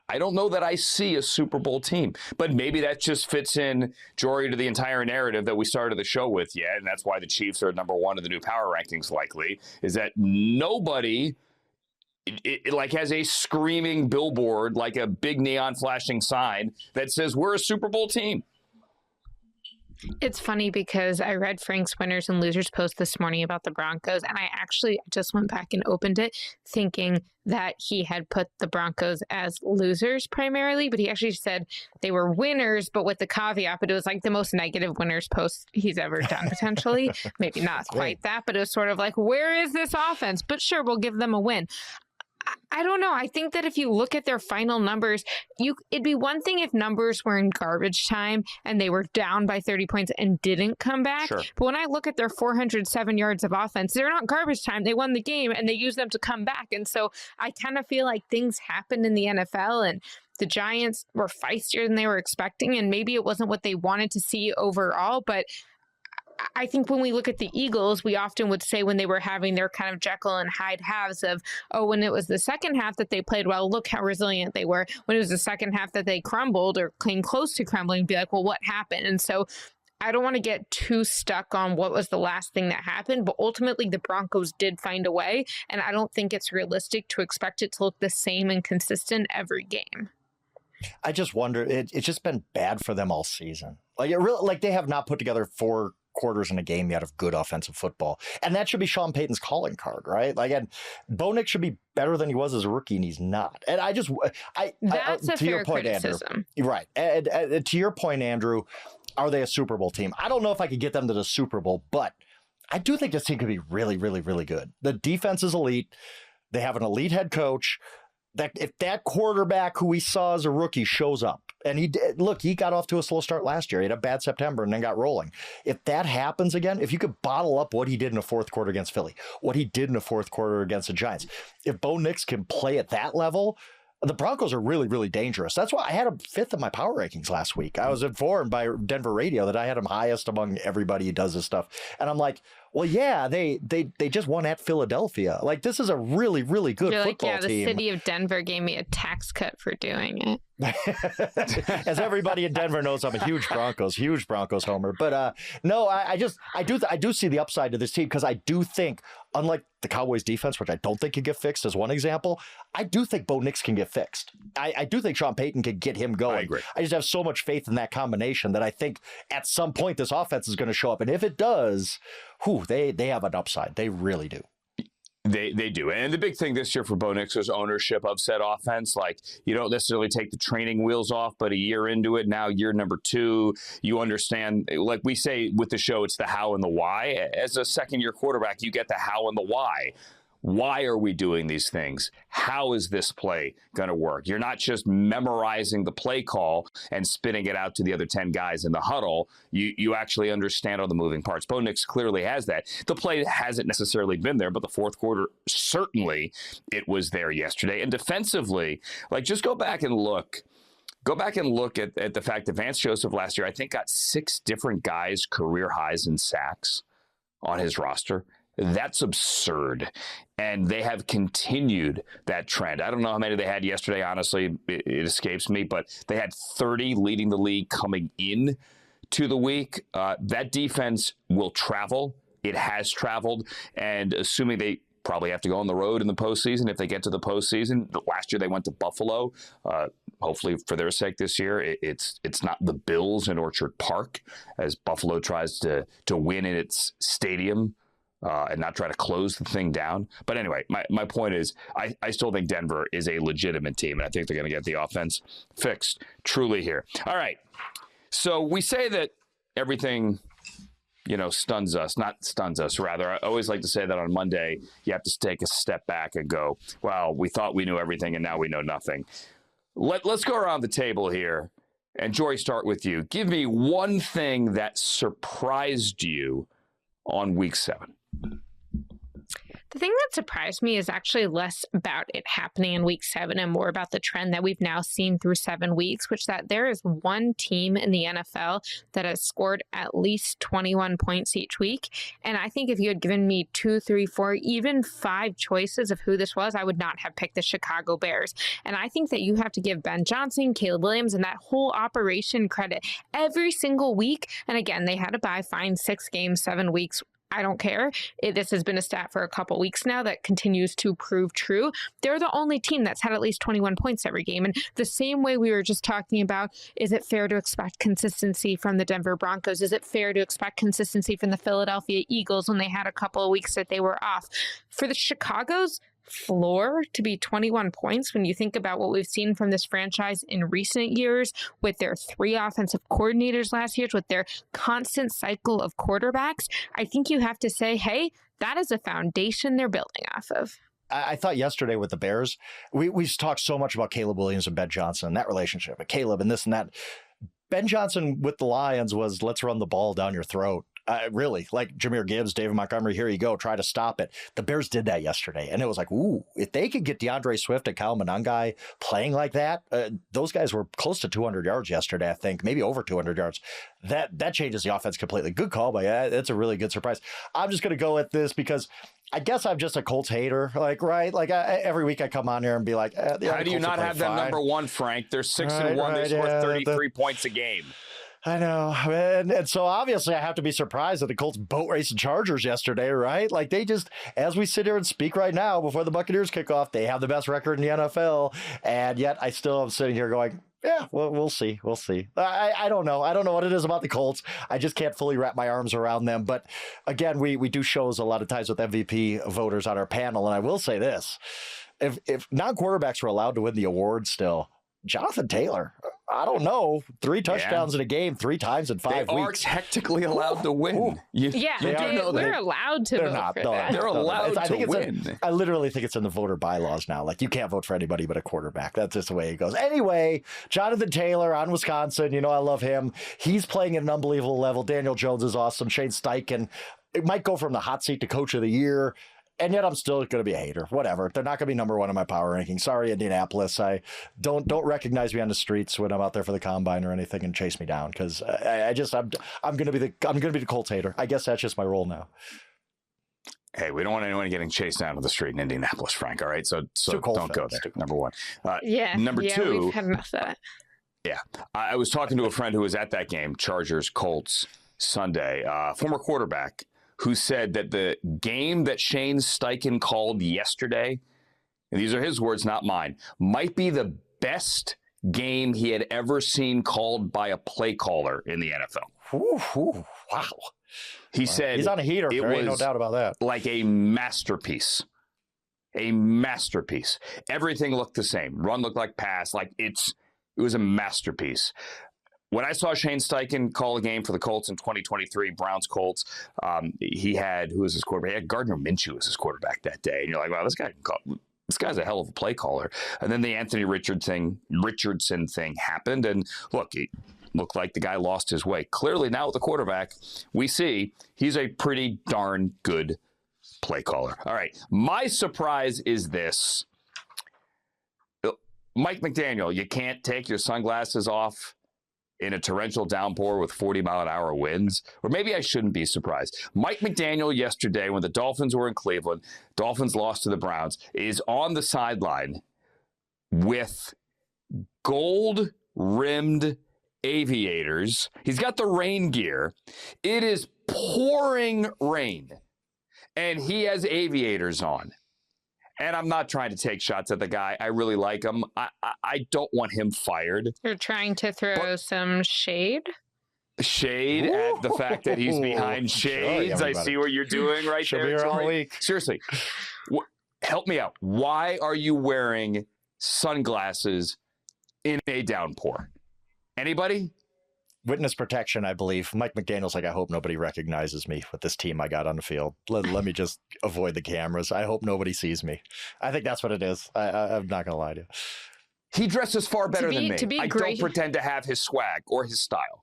I don't know that I see a Super Bowl team, but maybe that just fits in, Jori, to the entire narrative that we started the show with. Yeah, and that's why the Chiefs are number 1 in the new power rankings, likely, is that nobody like has a screaming billboard, like a big neon flashing sign that says we're a Super Bowl team. It's funny because I read Frank's winners and losers post this morning about the Broncos, and I actually just went back and opened it thinking that he had put the Broncos as losers primarily, but he actually said they were winners, but with the caveat, but it was like the most negative winners post he's ever done, potentially. Maybe not quite that, but it was sort of like, where is this offense? But sure, we'll give them a win. I don't know. I think that if you look at their final numbers, it'd be one thing if numbers were in garbage time and they were down by 30 points and didn't come back. Sure. But when I look at their 407 yards of offense, they're not garbage time. They won the game and they used them to come back. And so I kind of feel like things happened in the NFL and the Giants were feistier than they were expecting. And maybe it wasn't what they wanted to see overall, but I think when we look at the Eagles, we often would say when they were having their kind of Jekyll and Hyde halves of, when it was the second half that they played well, look how resilient they were. When it was the second half that they crumbled or came close to crumbling, be like, well, what happened? And so I don't want to get too stuck on what was the last thing that happened, but ultimately the Broncos did find a way. And I don't think it's realistic to expect it to look the same and consistent every game. I just wonder, it's just been bad for them all season. Like it really, like they have not put together 4 quarters in a game yet of good offensive football. And that should be Sean Payton's calling card, right? Like, and Bo Nix should be better than he was as a rookie, and he's not. And that's a fair point, criticism. Andrew, right. And to your point, Andrew, are they a Super Bowl team? I don't know if I could get them to the Super Bowl, but I do think this team could be really, really, really good. The defense is elite. They have an elite head coach. That if that quarterback who we saw as a rookie shows up, and he got off to a slow start last year. He had a bad September and then got rolling. If that happens again, if you could bottle up what he did in the fourth quarter against Philly, what he did in the fourth quarter against the Giants, if Bo Nix can play at that level, the Broncos are really, really dangerous. That's why I had him 5th in my power rankings last week. I was informed by Denver Radio that I had him highest among everybody who does this stuff. And I'm like, well, yeah, they just won at Philadelphia. Like, this is a really, really good football team. The city of Denver gave me a tax cut for doing it. As everybody in Denver knows, I'm a huge Broncos homer. But no, I do see the upside to this team because I do think, unlike the Cowboys defense, which I don't think can get fixed as one example, I do think Bo Nix can get fixed. I do think Sean Payton can get him going. I agree. I just have so much faith in that combination that I think at some point this offense is going to show up. And if it does, they have an upside. They really do. They do. And the big thing this year for Bo Nix was ownership of said offense. Like, you don't necessarily take the training wheels off, but a year into it, now year number 2, you understand, like we say with the show, it's the how and the why. As a second-year quarterback, you get the how and the why. Why are we doing these things? How is this play going to work? You're not just memorizing the play call and spitting it out to the other 10 guys in the huddle. You actually understand all the moving parts. Bo Nix clearly has that. The play hasn't necessarily been there, but the fourth quarter, certainly it was there yesterday. And defensively, like, just go back and look. Go back and look at the fact that Vance Joseph last year, I think, got 6 different guys career highs in sacks on his roster. That's absurd. And they have continued that trend. I don't know how many they had yesterday. Honestly, it escapes me, but they had 30 leading the league coming in to the week. That defense will travel. It has traveled. And assuming they probably have to go on the road in the postseason, if they get to the postseason. Last year they went to Buffalo. Hopefully for their sake this year, it's not the Bills in Orchard Park as Buffalo tries to win in its stadium. And not try to close the thing down. But anyway, my point is I still think Denver is a legitimate team, and I think they're going to get the offense fixed truly here. All right. So we say that everything, stuns us, not stuns us, rather. I always like to say that on Monday, you have to take a step back and go, well, we thought we knew everything, and now we know nothing. Let's go around the table here. And Jori, start with you. Give me one thing that surprised you on week 7. The thing that surprised me is actually less about it happening in week 7 and more about the trend that we've now seen through 7 weeks, which that there is one team in the NFL that has scored at least 21 points each week. And I think if you had given me 2, 3, 4, even 5 choices of who this was, I would not have picked the Chicago Bears. And I think that you have to give Ben Johnson, Caleb Williams, and that whole operation credit every single week. And again, they had a bye, fine, 6 games, 7 weeks. I don't care. This has been a stat for a couple weeks now that continues to prove true. They're the only team that's had at least 21 points every game. And the same way we were just talking about, is it fair to expect consistency from the Denver Broncos? Is it fair to expect consistency from the Philadelphia Eagles when they had a couple of weeks that they were off? For the Chicago's floor to be 21 points, when you think about what we've seen from this franchise in recent years with their 3 offensive coordinators last year, with their constant cycle of quarterbacks, I think you have to say, hey, that is a foundation they're building off of. I thought yesterday with the Bears, we talked so much about Caleb Williams and Ben Johnson, that relationship, and Caleb and this and that. Ben Johnson with the Lions was, let's run the ball down your throat. Really, like Jahmyr Gibbs, David Montgomery, here you go, try to stop it. The Bears did that yesterday, and it was like, ooh, if they could get DeAndre Swift and Kyle Monangai playing like that, those guys were close to 200 yards yesterday, I think, maybe over 200 yards. That changes the offense completely. Good call, but that's a really good surprise. I'm just going to go with this because I guess I'm just a Colts hater, right? Every week I come on here and be like, how do you not have them number 1, Frank? They're 6-1. They score 33 points a game. I know. And so obviously I have to be surprised that the Colts boat raced the Chargers yesterday, right? Like they just, as we sit here and speak right now before the Buccaneers kick off, they have the best record in the NFL. And yet I still am sitting here going, yeah, well, we'll see. We'll see. I don't know. I don't know what it is about the Colts. I just can't fully wrap my arms around them. But again, we do shows a lot of times with MVP voters on our panel. And I will say this, if non-quarterbacks were allowed to win the award still, Jonathan Taylor, I don't know, 3 touchdowns in a game 3 times in 5 weeks. They are technically allowed to win. We're allowed to vote for that. They're allowed to win. I literally think it's in the voter bylaws now. Like, you can't vote for anybody but a quarterback. That's just the way it goes. Anyway, Jonathan Taylor on Wisconsin, I love him. He's playing at an unbelievable level. Daniel Jones is awesome. Shane Steichen, it might go from the hot seat to coach of the year. And yet I'm still going to be a hater. Whatever. They're not going to be number 1 in my power ranking. Sorry, Indianapolis. I don't recognize me on the streets when I'm out there for the combine or anything and chase me down because I'm going to be the Colts hater. I guess that's just my role now. Hey, we don't want anyone getting chased down to the street in Indianapolis, Frank. All right, so don't go there. Number 1. Number 2. We've had enough of that. Yeah, I was talking to a friend who was at that game, Chargers Colts Sunday, former quarterback, who said that the game that Shane Steichen called yesterday, and these are his words, not mine, might be the best game he had ever seen called by a play caller in the NFL. Wow. He said he's on a heater. There ain't no doubt about that. Like a masterpiece. A masterpiece. Everything looked the same. Run looked like pass. It was a masterpiece. When I saw Shane Steichen call a game for the Colts in 2023, Browns-Colts, he had, who was his quarterback? He had Gardner Minshew as his quarterback that day. And you're like, wow, this guy's a hell of a play caller. And then the Anthony Richardson thing happened. And look, he looked like the guy lost his way. Clearly now with the quarterback, we see he's a pretty darn good play caller. All right, my surprise is this. Mike McDaniel, you can't take your sunglasses off in a torrential downpour with 40-mile-an-hour winds? Or maybe I shouldn't be surprised. Mike McDaniel yesterday, when the Dolphins were in Cleveland, Dolphins lost to the Browns, is on the sideline with gold-rimmed aviators. He's got the rain gear. It is pouring rain, and he has aviators on. And I'm not trying to take shots at the guy. I really like him. I don't want him fired. You're trying to throw some shade? Shade at the fact that he's behind shades. I see what you're doing right She'll there. Be here all week. Seriously, help me out. Why are you wearing sunglasses in a downpour? Anybody? Witness protection, I believe. Mike McDaniel's like, I hope nobody recognizes me with this team I got on the field. Let me just avoid the cameras. I hope nobody sees me. I think that's what it is. I'm not going to lie to you. He dresses far better than me. I great. don't pretend to have his swag or his style.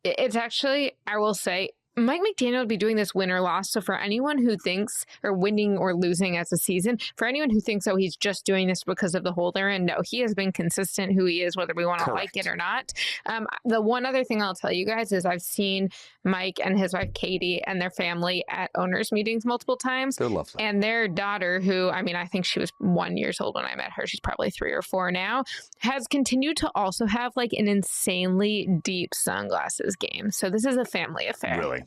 It's actually, I will say, Mike McDaniel would be doing this win or loss. So for anyone who thinks, or winning or losing as a season, for anyone who thinks, oh, he's just doing this because of the hole they're in, no, he has been consistent who he is, whether we want to like it or not. The one other thing I'll tell you guys is I've seen Mike and his wife Katie and their family at owners meetings multiple times. They're lovely. And their daughter, who, I mean, I think she was 1 year old when I met her. She's probably 3 or 4 now, has continued to also have like an insanely deep sunglasses game. So this is a family affair. Really?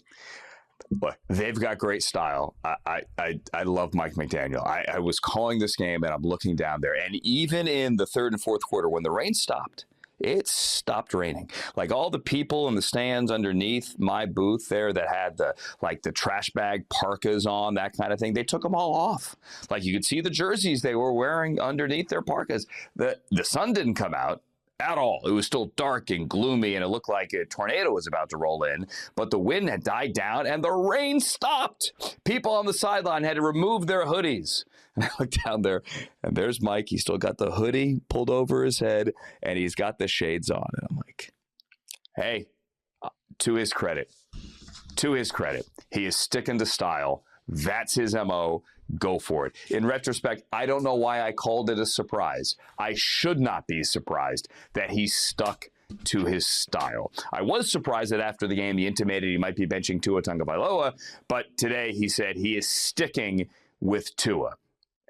Look, they've got great style. I love Mike McDaniel. I was calling this game and I'm looking down there. And even in the third and fourth quarter, when the rain stopped, it stopped raining. Like all the people in the stands underneath my booth there that had the trash bag parkas on, that kind of thing, they took them all off. Like you could see the jerseys they were wearing underneath their parkas. The sun didn't come out at all. It was still dark and gloomy, and it looked like a tornado was about to roll in, but the wind had died down and the rain stopped. People on the sideline had to remove their hoodies. And I looked down there, and there's Mike. He's still got the hoodie pulled over his head, and he's got the shades on. And I'm like, hey, to his credit, he is sticking to style. That's his MO. Go for it. In retrospect, I don't know why I called it a surprise. I should not be surprised that he stuck to his style. I was surprised that after the game he intimated he might be benching Tua Tagovailoa, but today he said he is sticking with Tua.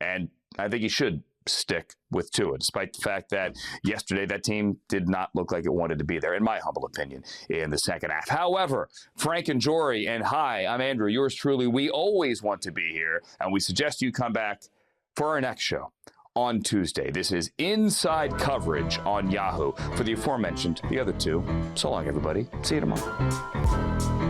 And I think he should stick with Tua, despite the fact that yesterday that team did not look like it wanted to be there, in my humble opinion, in the second half. However, Frank and Jori, and hi, I'm Andrew, yours truly. We always want to be here, and we suggest you come back for our next show on Tuesday. This is Inside Coverage on Yahoo. For the aforementioned, the other two, so long, everybody. See you tomorrow.